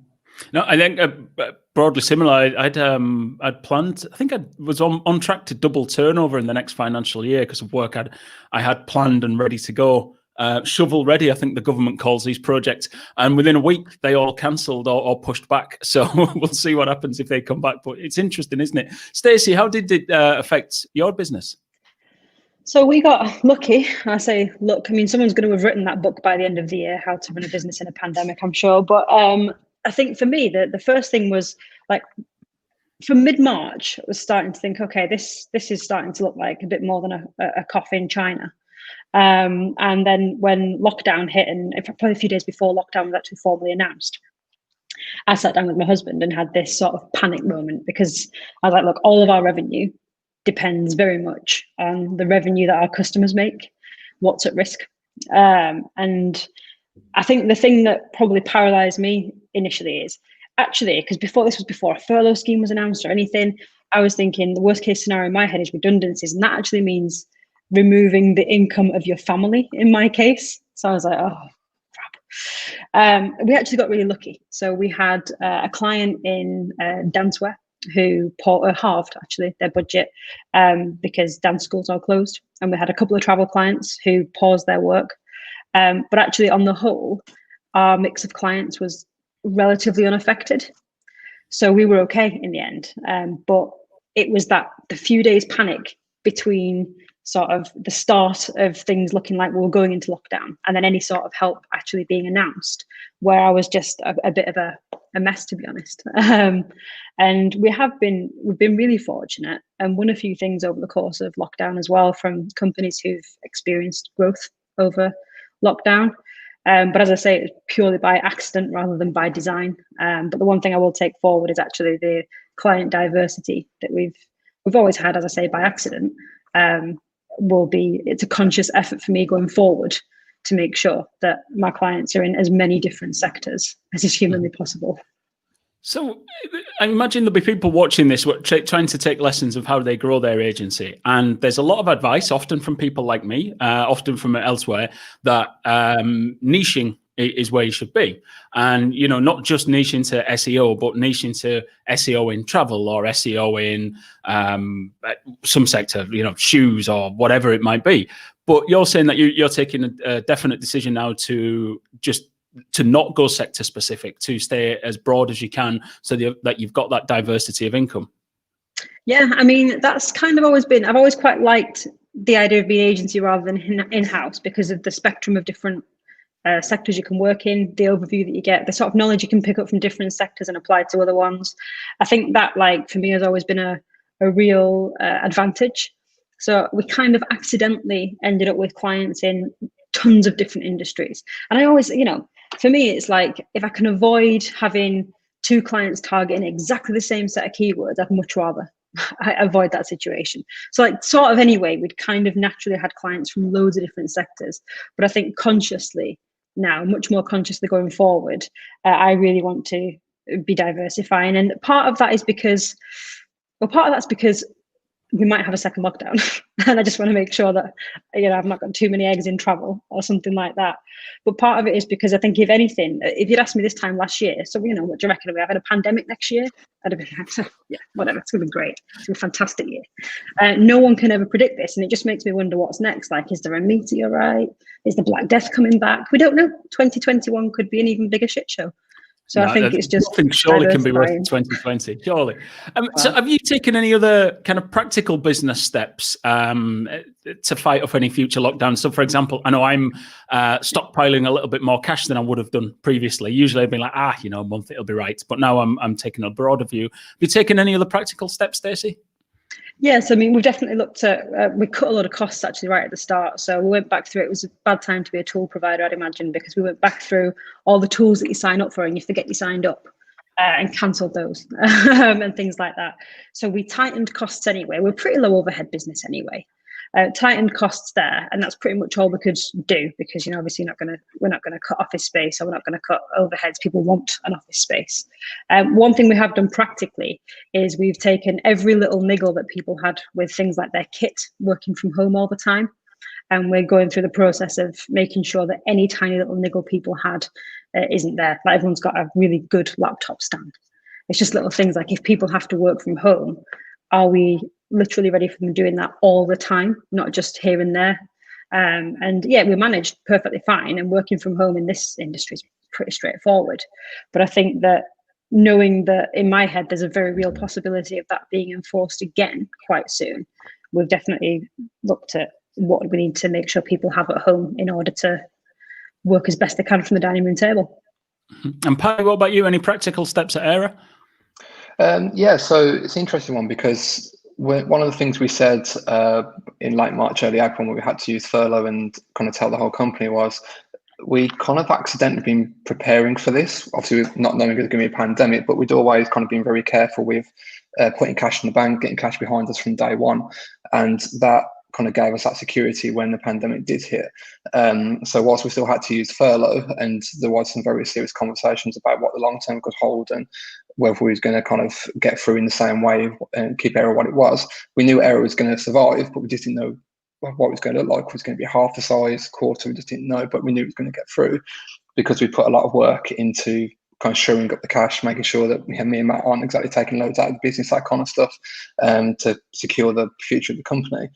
No, I think broadly similar. I'd planned. I think I was on track to double turnover in the next financial year because of work I had planned and ready to go. Shovel ready, I think the government calls these projects, and within a week they all cancelled or pushed back. So we'll see what happens if they come back. But it's interesting, isn't it? Stacey, how did it affect your business? So we got lucky. I say, look, I mean, someone's going to have written that book by the end of the year, How to Run a Business in a Pandemic, I'm sure. But I think for me, the first thing was, like, from mid-March, I was starting to think, okay, this is starting to look like a bit more than a coffee in China. And then when lockdown hit, and probably a few days before lockdown was actually formally announced, I sat down with my husband and had this sort of panic moment, because I was like, look, all of our revenue depends very much on the revenue that our customers make. What's at risk? And I think the thing that probably paralyzed me initially is actually, because before a furlough scheme was announced or anything, I was thinking the worst case scenario in my head is redundancies. And that actually means removing the income of your family in my case. So I was like, oh, crap. We actually got really lucky. So we had a client in dancewear who halved actually their budget because dance schools are closed. And we had a couple of travel clients who paused their work. But actually on the whole, our mix of clients was relatively unaffected. So we were okay in the end. But it was the few days panic between sort of the start of things looking like we were going into lockdown and then any sort of help actually being announced, where I was just a bit of a mess, to be honest. And we've been really fortunate and won a few things over the course of lockdown as well from companies who've experienced growth over lockdown. But as I say, it's purely by accident rather than by design. But the one thing I will take forward is actually the client diversity that we've always had, as I say, by accident. It's a conscious effort for me going forward to make sure that my clients are in as many different sectors as is humanly possible. So I imagine there'll be people watching this trying to take lessons of how they grow their agency. And there's a lot of advice, often from people like me, often from elsewhere, that niching is where you should be. And, not just niche into SEO, but niche into SEO in travel or SEO in some sector, shoes or whatever it might be. But you're saying that you're taking a definite decision now to not go sector specific, to stay as broad as you can so that you've got that diversity of income. Yeah, I mean, that's kind of always been, I've always quite liked the idea of being agency rather than in-house because of the spectrum of different sectors you can work in, the overview that you get, the sort of knowledge you can pick up from different sectors and apply to other ones. I think that, for me, has always been a real advantage. So we kind of accidentally ended up with clients in tons of different industries. And I always, for me, it's like, if I can avoid having two clients targeting exactly the same set of keywords, I'd much rather I avoid that situation. So sort of anyway, we'd kind of naturally had clients from loads of different sectors. But I think consciously now, much more consciously going forward, I really want to be diversifying. And part of that is because we might have a second lockdown and I just want to make sure that, I've not got too many eggs in travel or something like that. But part of it is because I think, if anything, if you'd asked me this time last year, so, what do you reckon? Are we having a pandemic next year? I'd have been like, yeah, whatever, it's going to be great. It's going to be a fantastic year. No one can ever predict this. And it just makes me wonder what's next. Is there a meteorite? Is the Black Death coming back? We don't know. 2021 could be an even bigger shit show. So I think it's just nothing surely can be worse than 2020. Surely. So have you taken any other kind of practical business steps to fight off any future lockdowns? So, for example, I know I'm stockpiling a little bit more cash than I would have done previously. Usually I'd be like, a month it'll be right. But now I'm taking a broader view. Have you taken any other practical steps, Stacey? Yes, I mean, we've definitely looked at, we cut a lot of costs actually right at the start. So we went back through, it was a bad time to be a tool provider, I'd imagine, because we went back through all the tools that you sign up for and you forget you signed up and cancelled those and things like that. So we tightened costs anyway. We're a pretty low overhead business anyway. Tightened costs there, and that's pretty much all we could do because obviously we're not gonna cut office space, or we're not gonna cut overheads. People want an office space. One thing we have done practically is we've taken every little niggle that people had with things like their kit, working from home all the time, and we're going through the process of making sure that any tiny little niggle people had isn't there. Everyone's got a really good laptop stand. It's just little things like, if people have to work from home, are we literally ready for them doing that all the time, not just here and there? And yeah, we managed perfectly fine, and working from home in this industry is pretty straightforward. But I think that knowing that in my head there's a very real possibility of that being enforced again quite soon, we've definitely looked at what we need to make sure people have at home in order to work as best they can from the dining room table. And Paddy, what about you? Any practical steps at Aira? Yeah, so it's an interesting one because one of the things we said in late March, early April, when we had to use furlough and kind of tell the whole company was we kind of accidentally been preparing for this. Obviously, with not knowing it was going to be a pandemic, but we'd always kind of been very careful with putting cash in the bank, getting cash behind us from day one. And that kind of gave us that security when the pandemic did hit. So whilst we still had to use furlough and there was some very serious conversations about what the long term could hold and whether we was going to kind of get through in the same way and keep Aira what it was, we knew Aira was going to survive, but we just didn't know what it was going to look like. Was it going to be half the size, quarter? We just didn't know, but we knew it was going to get through because we put a lot of work into kind of shoring up the cash, making sure that me and Matt aren't exactly taking loads out of the business, that kind of stuff, to secure the future of the company.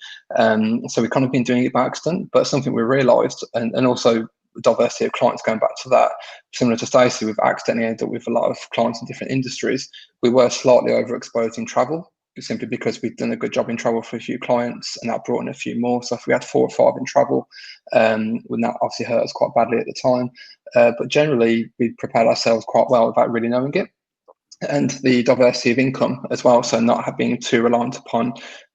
So we've kind of been doing it by accident, but something we realised, and also the diversity of clients, going back to that, similar to Stacey, we've accidentally ended up with a lot of clients in different industries. We were slightly overexposed in travel, simply because we'd done a good job in travel for a few clients and that brought in a few more. So if we had 4 or 5 in travel, when that obviously hurt us quite badly at the time. But generally, we prepared ourselves quite well without really knowing it. And the diversity of income as well, so not being too reliant upon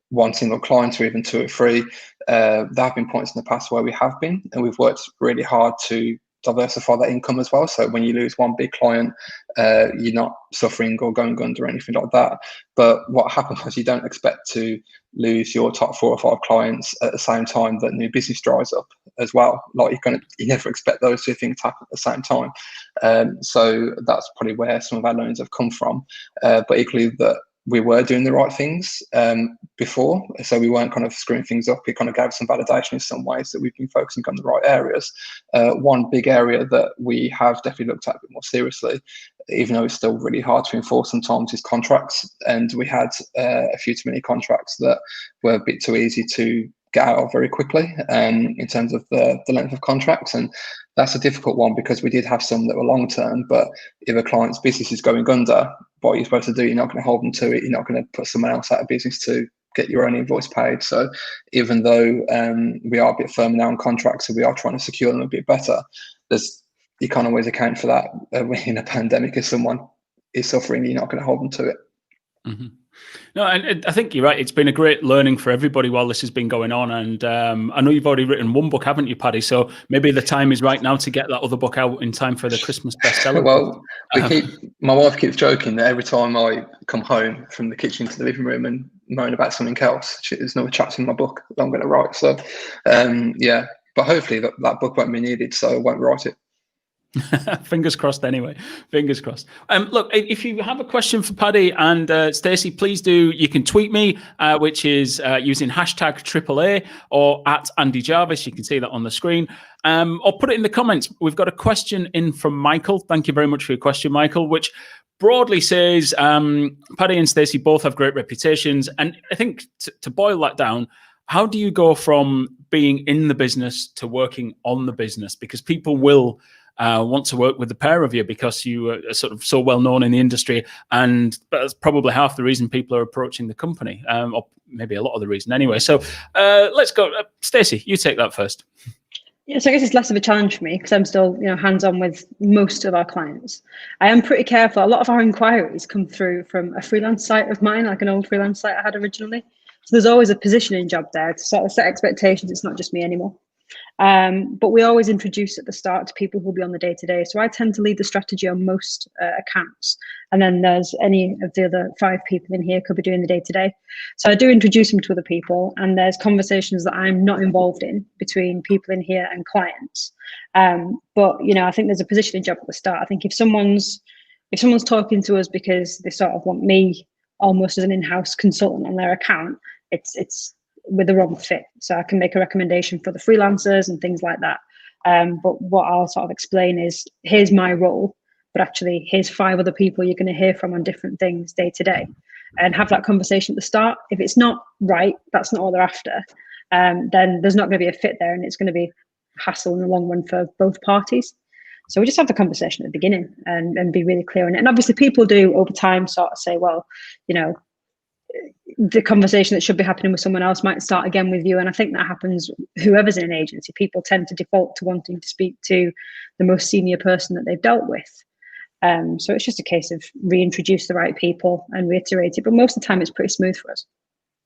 one single client or even 2 or 3. There have been points in the past where we have been, and we've worked really hard to diversify that income as well. So when you lose one big client, you're not suffering or going under or anything like that. But what happens is you don't expect to lose your top 4 or 5 clients at the same time that new business dries up as well. Like you never expect those 2 things to happen at the same time. So that's probably where some of our loans have come from. But equally that we were doing the right things before, so we weren't kind of screwing things up. It kind of gave us some validation in some ways that we've been focusing on the right areas. One big area that we have definitely looked at a bit more seriously, even though it's still really hard to enforce sometimes, is contracts. And we had a few too many contracts that were a bit too easy to get out of very quickly in terms of the length of contracts. And that's a difficult one because we did have some that were long term, but if a client's business is going under, what are you supposed to do? You're not going to hold them to it. You're not going to put someone else out of business to get your own invoice paid. So even though we are a bit firmer now on contracts, so we are trying to secure them a bit better, you can't always account for that in a pandemic. If someone is suffering, you're not going to hold them to it. Mm-hmm. No, and I think you're right. It's been a great learning for everybody while this has been going on. And I know you've already written 1 book, haven't you, Paddy? So maybe the time is right now to get that other book out in time for the Christmas bestseller. Well, my wife keeps joking that every time I come home from the kitchen to the living room and moan about something else, there's no chapter in my book that I'm going to write. So, yeah, but hopefully that book won't be needed, so I won't write it. Fingers crossed anyway. Fingers crossed. Look, if you have a question for Paddy and Stacey, please do. You can tweet me, which is using hashtag AAA or at Andi Jarvis. You can see that on the screen. Or put it in the comments. We've got a question in from Michael. Thank you very much for your question, Michael, which broadly says, Paddy and Stacey both have great reputations. And I think to boil that down, how do you go from being in the business to working on the business? Because people will want to work with the pair of you because you are sort of so well known in the industry, and that's probably half the reason people are approaching the company, or maybe a lot of the reason anyway. So let's go. Stacey, you take that first. Yeah, so I guess it's less of a challenge for me because I'm still, hands-on with most of our clients. I am pretty careful. A lot of our inquiries come through from a freelance site of mine, like an old freelance site I had originally. So there's always a positioning job there to sort of set expectations. It's not just me anymore. But we always introduce at the start to people who'll be on the day-to-day. So I tend to lead the strategy on most accounts. And then there's any of the other 5 people in here could be doing the day-to-day. So I do introduce them to other people, and there's conversations that I'm not involved in between people in here and clients. But, I think there's a positioning job at the start. I think if someone's talking to us because they sort of want me almost as an in-house consultant on their account, it's with the wrong fit. So I can make a recommendation for the freelancers and things like that. But what I'll sort of explain is, here's my role, but actually here's 5 other people you're going to hear from on different things day to day, and have that conversation at the start. If it's not right, that's not what they're after, then there's not going to be a fit there, and it's going to be hassle in the long run for both parties. So we just have the conversation at the beginning and be really clear on it. And obviously people do over time sort of say, well, the conversation that should be happening with someone else might start again with you. And I think that happens whoever's in an agency. People tend to default to wanting to speak to the most senior person that they've dealt with. So it's just a case of reintroduce the right people and reiterate it. But most of the time, it's pretty smooth for us.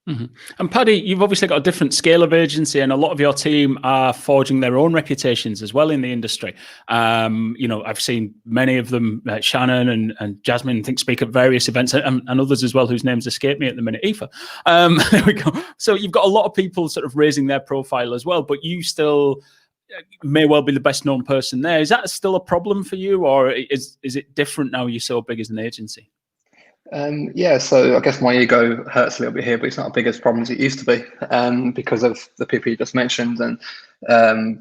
Mm-hmm. And Paddy, you've obviously got a different scale of agency, and a lot of your team are forging their own reputations as well in the industry. I've seen many of them, Shannon and Jasmine, I think, speak at various events, and others as well whose names escape me at the minute. Aoife. There we go. So you've got a lot of people sort of raising their profile as well, but you still may well be the best known person there. Is that still a problem for you, or is it different now you're so big as an agency? Yeah, so I guess my ego hurts a little bit here, but it's not as big as problem as it used to be, because of the people you just mentioned. And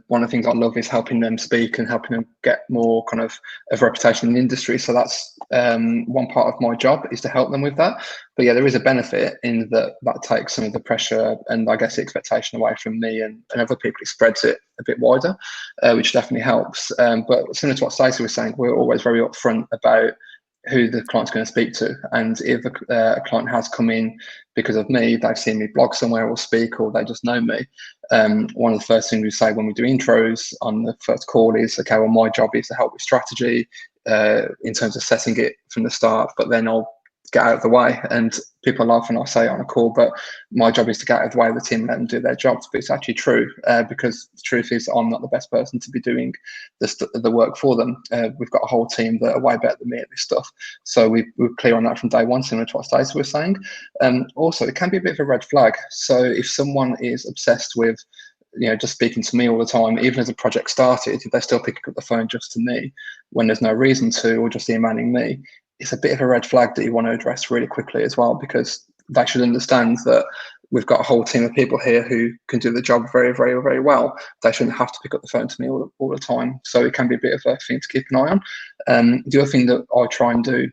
one of the things I love is helping them speak and helping them get more kind of reputation in the industry. So that's one part of my job, is to help them with that. But yeah, there is a benefit in that takes some of the pressure and I guess the expectation away from me and other people. It spreads it a bit wider, which definitely helps. But similar to what Stacey was saying, we're always very upfront about who the client's going to speak to. And if a client has come in because of me, they've seen me blog somewhere or speak, or they just know me, one of the first things we say when we do intros on the first call is, okay, well, my job is to help with strategy in terms of setting it from the start, but then I'll get out of the way. And people laugh when I say it on a call, but my job is to get out of the way of the team and let them do their jobs. But it's actually true, because the truth is I'm not the best person to be doing the work for them. We've got a whole team that are way better than me at this stuff. So we're clear on that from day one, similar to what Stacey was saying. Also, it can be a bit of a red flag. So if someone is obsessed with just speaking to me all the time, even as a project started, if they're still picking up the phone just to me when there's no reason to, or just emailing me, it's a bit of a red flag that you want to address really quickly as well, because they should understand that we've got a whole team of people here who can do the job very, very, very well. They shouldn't have to pick up the phone to me all the time. So it can be a bit of a thing to keep an eye on. The other thing that I try and do,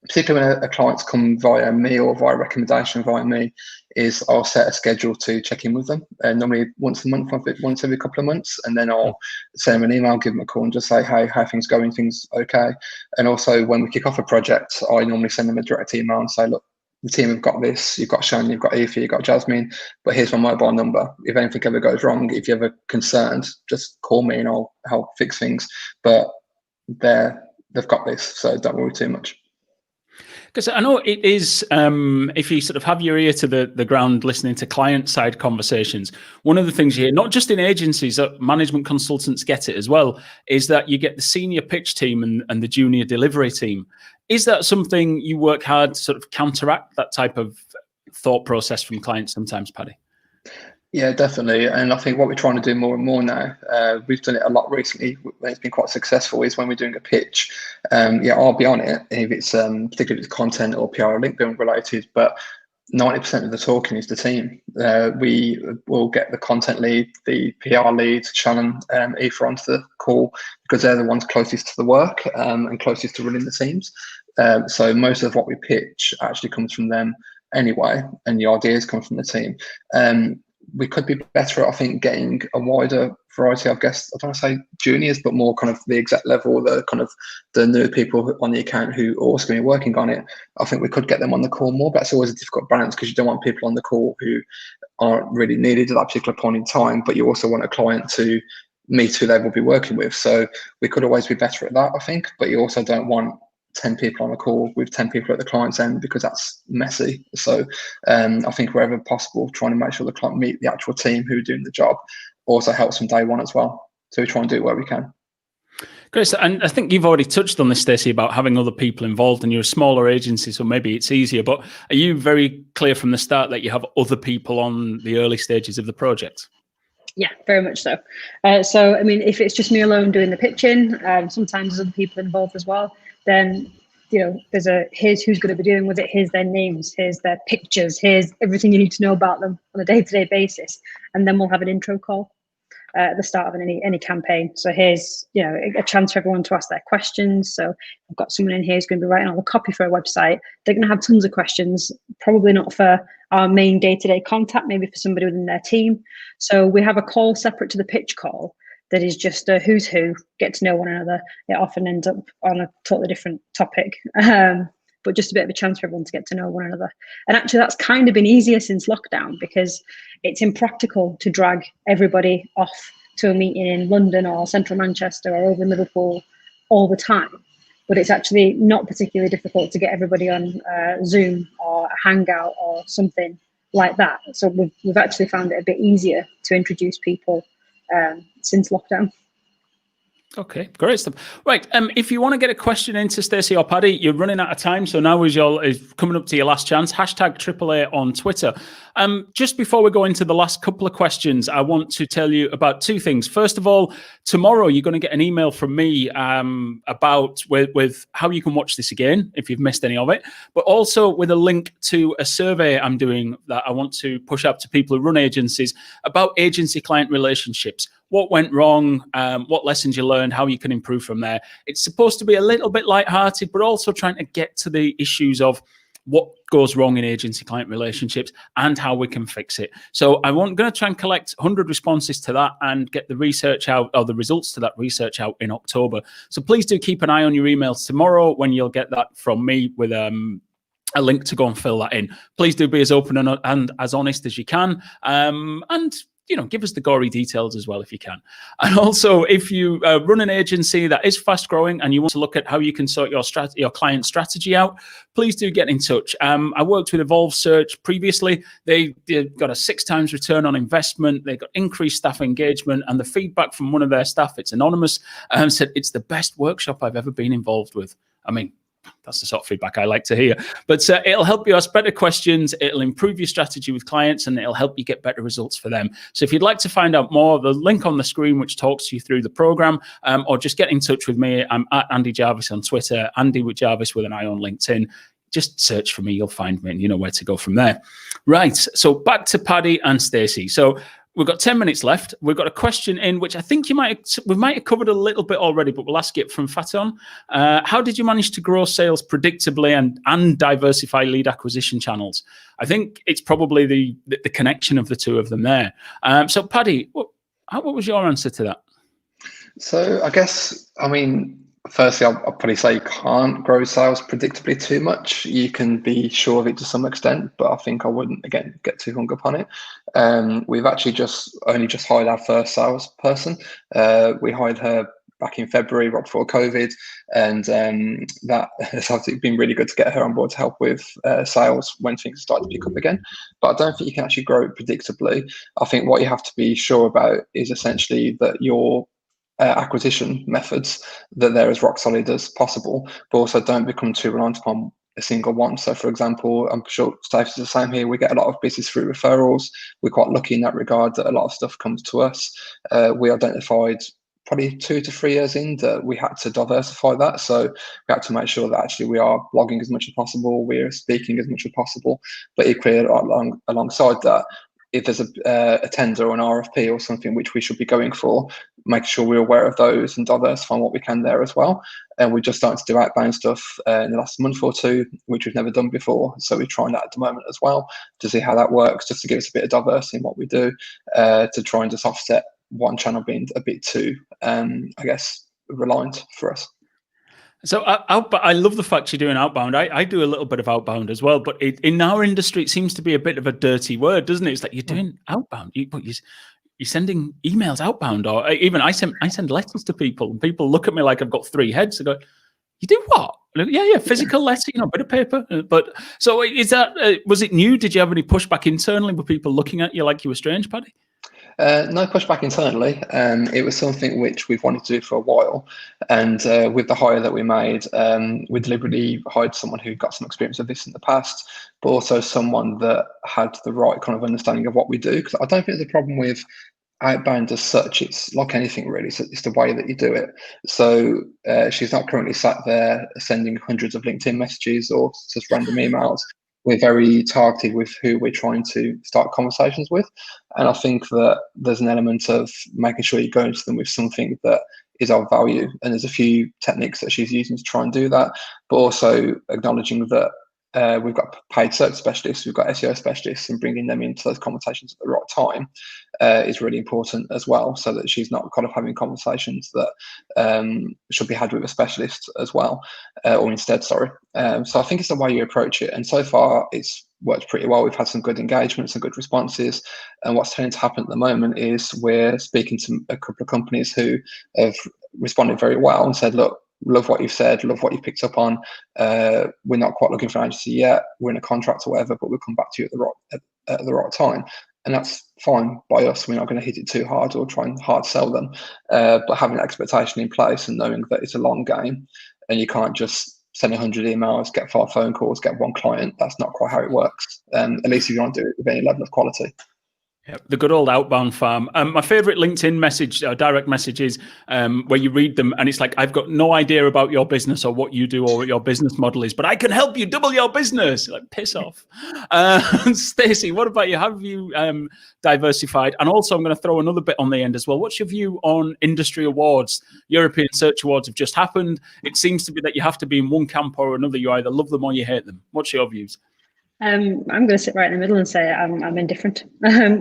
particularly when a client's come via me or via recommendation via me, is I'll set a schedule to check in with them, normally once a month, once every couple of months, and then I'll send them an email, give them a call, and just say, hey, how are things going? Things okay? And also, when we kick off a project, I normally send them a direct email and say, look, the team have got this. You've got Shannon, you've got Aoife, you've got Jasmine, but here's my mobile number. If anything ever goes wrong, if you're ever concerned, just call me and I'll help fix things. But they've got this, so don't worry too much. Because I know it is, if you sort of have your ear to the ground listening to client-side conversations, one of the things you hear, not just in agencies, that management consultants get it as well, is that you get the senior pitch team and the junior delivery team. Is that something you work hard to sort of counteract, that type of thought process from clients sometimes, Paddy? Yeah, definitely. And I think what we're trying to do more and more now, we've done it a lot recently, it's been quite successful, is when we're doing a pitch. I'll be on it, if it's particularly if it's content or PR or link building related, but 90% of the talking is the team. We will get the content lead, the PR lead, Shannon, Aoife onto the call, because they're the ones closest to the work and closest to running the teams. So most of what we pitch actually comes from them anyway, and the ideas come from the team. We could be better at, I think, getting a wider variety, I guess, I don't want to say juniors, but more kind of the exact level, the new people on the account who are also going to be working on it. I think we could get them on the call more, but it's always a difficult balance, because you don't want people on the call who aren't really needed at that particular point in time, but you also want a client to meet who they will be working with. So we could always be better at that, I think, but you also don't want 10 people on a call with 10 people at the client's end, because that's messy. So I think wherever possible, trying to make sure the client meet the actual team who are doing the job also helps from day one as well. So we try and do it where we can. Great. And I think you've already touched on this, Stacey, about having other people involved, and you're a smaller agency, so maybe it's easier, but are you very clear from the start that you have other people on the early stages of the project? Yeah, very much so. So, I mean, if it's just me alone doing the pitching, sometimes there's other people involved as well, then, there's here's who's going to be dealing with it, here's their names, here's their pictures, here's everything you need to know about them on a day-to-day basis. And then we'll have an intro call at the start of any campaign. So here's, a chance for everyone to ask their questions. So I've got someone in here who's going to be writing all the copy for a website. They're going to have tons of questions, probably not for our main day-to-day contact, maybe for somebody within their team. So we have a call separate to the pitch call that is just a who's who, get to know one another. It often ends up on a totally different topic, but just a bit of a chance for everyone to get to know one another. And actually that's kind of been easier since lockdown, because it's impractical to drag everybody off to a meeting in London or central Manchester or over Liverpool all the time. but it's actually not particularly difficult to get everybody on Zoom or a Hangout or something like that. So we've actually found it a bit easier to introduce people since lockdown. Okay, great stuff. Right, if you want to get a question into Stacey or Paddy, you're running out of time, so now is coming up to your last chance. Hashtag AAA on Twitter. Just before we go into the last couple of questions, I want to tell you about two things. First of all, tomorrow you're going to get an email from me about with how you can watch this again if you've missed any of it, but also with a link to a survey I'm doing that I want to push up to people who run agencies about agency-client relationships. What went wrong, what lessons you learned, how you can improve from there. It's supposed to be a little bit lighthearted, but also trying to get to the issues of what goes wrong in agency-client relationships and how we can fix it. So I'm going to try and collect 100 responses to that and get the research out, or the results to that research out in October. So please do keep an eye on your emails tomorrow when you'll get that from me with a link to go and fill that in. Please do be as open and as honest as you can. And give us the gory details as well if you can. And also, if you run an agency that is fast growing and you want to look at how you can sort your client strategy out, please do get in touch. I worked with Evolve Search previously. They got a 6 times return on investment. They got increased staff engagement, and the feedback from one of their staff, it's anonymous, said it's the best workshop I've ever been involved with. I mean, that's the sort of feedback I like to hear. But it'll help you ask better questions, it'll improve your strategy with clients, and it'll help you get better results for them. So if you'd like to find out more, the link on the screen which talks you through the program, or just get in touch with me. I'm at Andi Jarvis on Twitter, Andy with Jarvis with an I on LinkedIn. Just search for me, you'll find me, and you know where to go from there. Right, so back to Paddy and Stacey. So we've got 10 minutes left. We've got a question in which I think we might have covered a little bit already, but we'll ask it from Faton. How did you manage to grow sales predictably and diversify lead acquisition channels? I think it's probably the connection of the two of them there. So Paddy, what was your answer to that? So I guess, firstly, I'll probably say you can't grow sales predictably too much. You can be sure of it to some extent, but I think I wouldn't, again, get too hung up on it. We've actually only just hired our first sales person. We hired her back in February, right before COVID, and that has obviously been really good to get her on board to help with sales when things start to pick up again. But I don't think you can actually grow it predictably. I think what you have to be sure about is essentially that your acquisition methods, that they're as rock solid as possible, but also don't become too reliant upon a single one. So for example, I'm sure Stacey's the same here, we get a lot of business through referrals. We're quite lucky in that regard that a lot of stuff comes to us. We identified probably 2 to 3 years in that we had to diversify that. So we had to make sure that actually we are blogging as much as possible, we're speaking as much as possible, but equally alongside that, if there's a tender or an RFP or something which we should be going for, make sure we're aware of those and diversifying what we can there as well. And we're just starting to do outbound stuff in the last month or two, which we've never done before. So we're trying that at the moment as well to see how that works, just to give us a bit of diversity in what we do, to try and just offset one channel being a bit too, reliant for us. So I love the fact you're doing outbound. I do a little bit of outbound as well, but in our industry, it seems to be a bit of a dirty word, doesn't it? It's like you're doing outbound, you're sending emails outbound, or even I send letters to people, and people look at me like I've got 3 heads. They go, "You do what?" Yeah, physical letter, a bit of paper. But so is that was it new? Did you have any pushback internally? Were people looking at you like you were strange, Paddy? No pushback internally. It was something which we've wanted to do for a while, and with the hire that we made, we deliberately hired someone who got some experience of this in the past, but also someone that had the right kind of understanding of what we do. Because I don't think there's a problem with outbound as such. It's like anything really, so it's the way that you do it. So she's not currently sat there sending hundreds of LinkedIn messages or just random emails. We're very targeted with who we're trying to start conversations with. And I think that there's an element of making sure you go into them with something that is of value. And there's a few techniques that she's using to try and do that, but also acknowledging that we've got paid search specialists, we've got SEO specialists, and bringing them into those conversations at the right time is really important as well, so that she's not kind of having conversations that should be had with a specialist as well, or instead, sorry. So I think it's the way you approach it, and so far it's worked pretty well. We've had some good engagements and good responses, and what's tending to happen at the moment is we're speaking to a couple of companies who have responded very well and said, look, love what you've said, love what you've picked up on. We're not quite looking for an agency yet. We're in a contract or whatever, but we'll come back to you at the right time. And that's fine by us. We're not going to hit it too hard or try and hard sell them. But having an expectation in place and knowing that it's a long game and you can't just send 100 emails, get 5 phone calls, get 1 client, that's not quite how it works. At least if you want to do it with any level of quality. Yep, the good old outbound farm. My favorite LinkedIn message, direct message is where you read them and it's like, I've got no idea about your business or what you do or what your business model is, but I can help you double your business. Like, piss off. Stacey, what about you? How have you diversified? And also I'm going to throw another bit on the end as well. What's your view on industry awards? European Search Awards have just happened. It seems to be that you have to be in one camp or another. You either love them or you hate them. What's your views? I'm going to sit right in the middle and say I'm indifferent.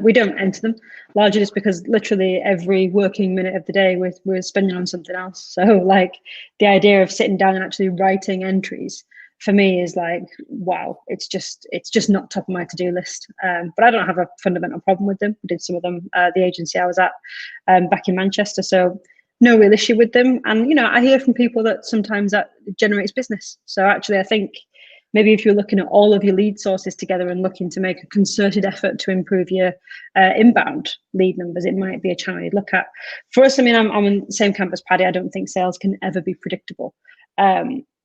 We don't enter them, largely just because literally every working minute of the day we're spending on something else. So like the idea of sitting down and actually writing entries for me is like, wow, it's just not top of my to-do list. But I don't have a fundamental problem with them. I did some of them the agency I was at back in Manchester, so no real issue with them. And I hear from people that sometimes that generates business. So actually, I think maybe if you're looking at all of your lead sources together and looking to make a concerted effort to improve your inbound lead numbers, it might be a channel you'd look at. For us, I mean, I'm in the same camp as Paddy. I don't think sales can ever be predictable.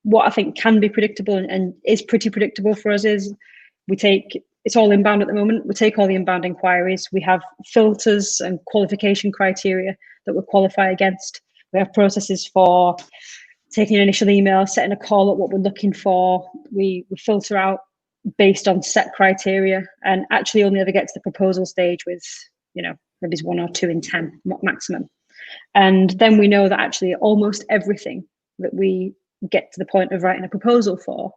What I think can be predictable and is pretty predictable for us is it's all inbound at the moment. We take all the inbound inquiries. We have filters and qualification criteria that we qualify against. We have processes for taking an initial email, setting a call at what we're looking for. We filter out based on set criteria and actually only ever get to the proposal stage with, maybe 1 or 2 in 10 maximum. And then we know that actually almost everything that we get to the point of writing a proposal for,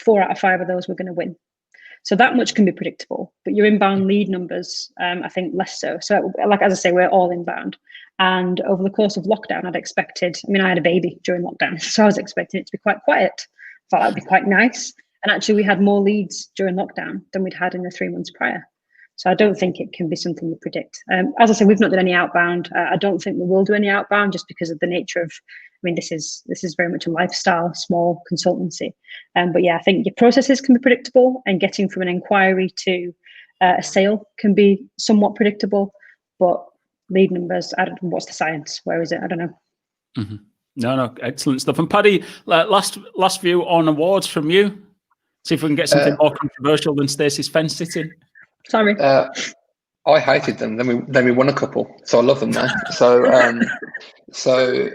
4 out of 5 of those we're going to win. So that much can be predictable, but your inbound lead numbers, I think less so. So like, as I say, we're all inbound. And over the course of lockdown, I had a baby during lockdown, so I was expecting it to be quite quiet. Thought that would be quite nice. And actually we had more leads during lockdown than we'd had in the 3 months prior. So I don't think it can be something to predict. As I said, we've not done any outbound. I don't think we will do any outbound just because of the nature of, this is very much a lifestyle, small consultancy. But yeah, I think your processes can be predictable and getting from an inquiry to a sale can be somewhat predictable, but lead numbers, I don't know, what's the science? Where is it? I don't know. Mm-hmm. No, excellent stuff. And Paddy, last view on awards from you. See if we can get something more controversial than Stacey's fence sitting. Sorry. I hated them. Then we won a couple, so I love them now. So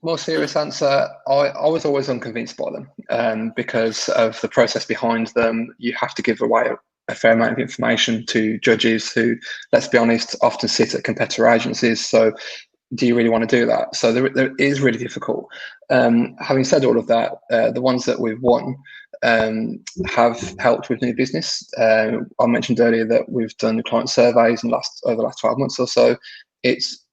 more serious answer, I was always unconvinced by them because of the process behind them. You have to give away a fair amount of information to judges who, let's be honest, often sit at competitor agencies. So do you really want to do that? So there is really difficult. Having said all of that, the ones that we've won have helped with new business. I mentioned earlier that we've done the client surveys over the last 12 months or so. It's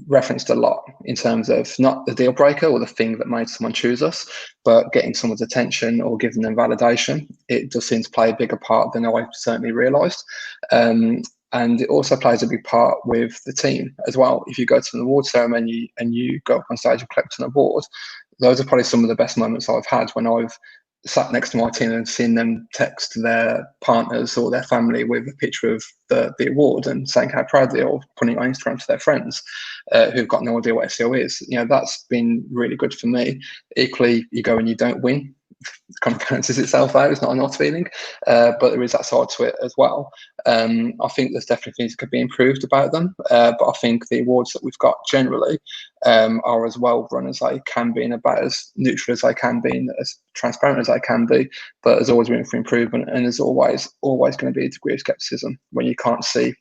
referenced a lot in terms of not the deal breaker or the thing that made someone choose us, but getting someone's attention or giving them validation. It does seem to play a bigger part than I certainly realised. And it also plays a big part with the team as well. If you go to an award ceremony and you go up on stage and collect an award, those are probably some of the best moments I've had when I've sat next to my team and seen them text their partners or their family with a picture of the award and saying how proud they are, or putting it on Instagram to their friends who've got no idea what SEO is. That's been really good for me. Equally, you go and you don't win, it kind of balances itself out. It's not a nice feeling, but there is that side to it as well. I think there's definitely things that could be improved about them, but I think the awards that we've got generally are as well run as they can be and about as neutral as they can be and as transparent as they can be, but there's always room for improvement, and there's always going to be a degree of skepticism when you can't see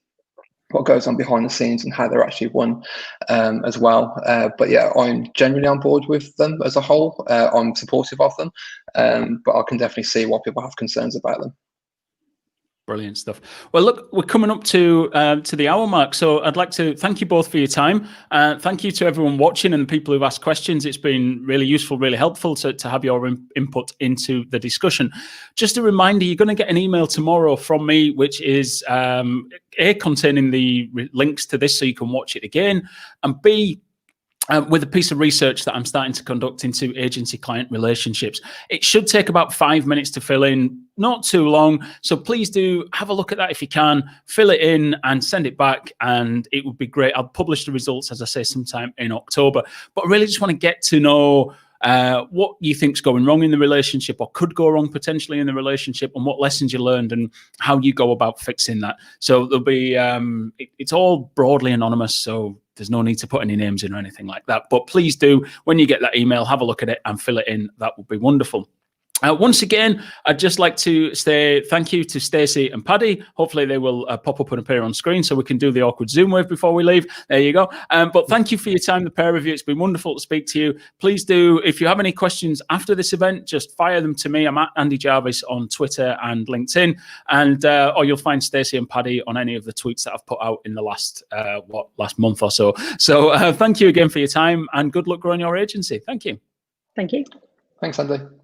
what goes on behind the scenes and how they're actually won as well. But yeah, I'm generally on board with them as a whole. I'm supportive of them, but I can definitely see why people have concerns about them. Brilliant stuff. Well, look, we're coming up to the hour mark, so I'd like to thank you both for your time. Thank you to everyone watching and the people who've asked questions. It's been really useful, really helpful to have your input into the discussion. Just a reminder, you're going to get an email tomorrow from me, which is A, containing the links to this so you can watch it again, and B, with a piece of research that I'm starting to conduct into agency-client relationships. It should take about 5 minutes to fill in, not too long. So please do have a look at that if you can, fill it in and send it back, and it would be great. I'll publish the results, as I say, sometime in October. But I really just want to get to know what you think's going wrong in the relationship, or could go wrong potentially in the relationship, and what lessons you learned and how you go about fixing that. So there'll be, it's all broadly anonymous, so there's no need to put any names in or anything like that. But please do, when you get that email, have a look at it and fill it in. That would be wonderful. Once again, I'd just like to say thank you to Stacey and Paddy. Hopefully they will pop up and appear on screen so we can do the awkward Zoom wave before we leave. There you go. But thank you for your time, the pair of you. It's been wonderful to speak to you. Please do, if you have any questions after this event, just fire them to me. I'm at Andi Jarvis on Twitter and LinkedIn. And or you'll find Stacey and Paddy on any of the tweets that I've put out in the last month or so. So thank you again for your time, and good luck growing your agency. Thank you. Thank you. Thanks, Andy.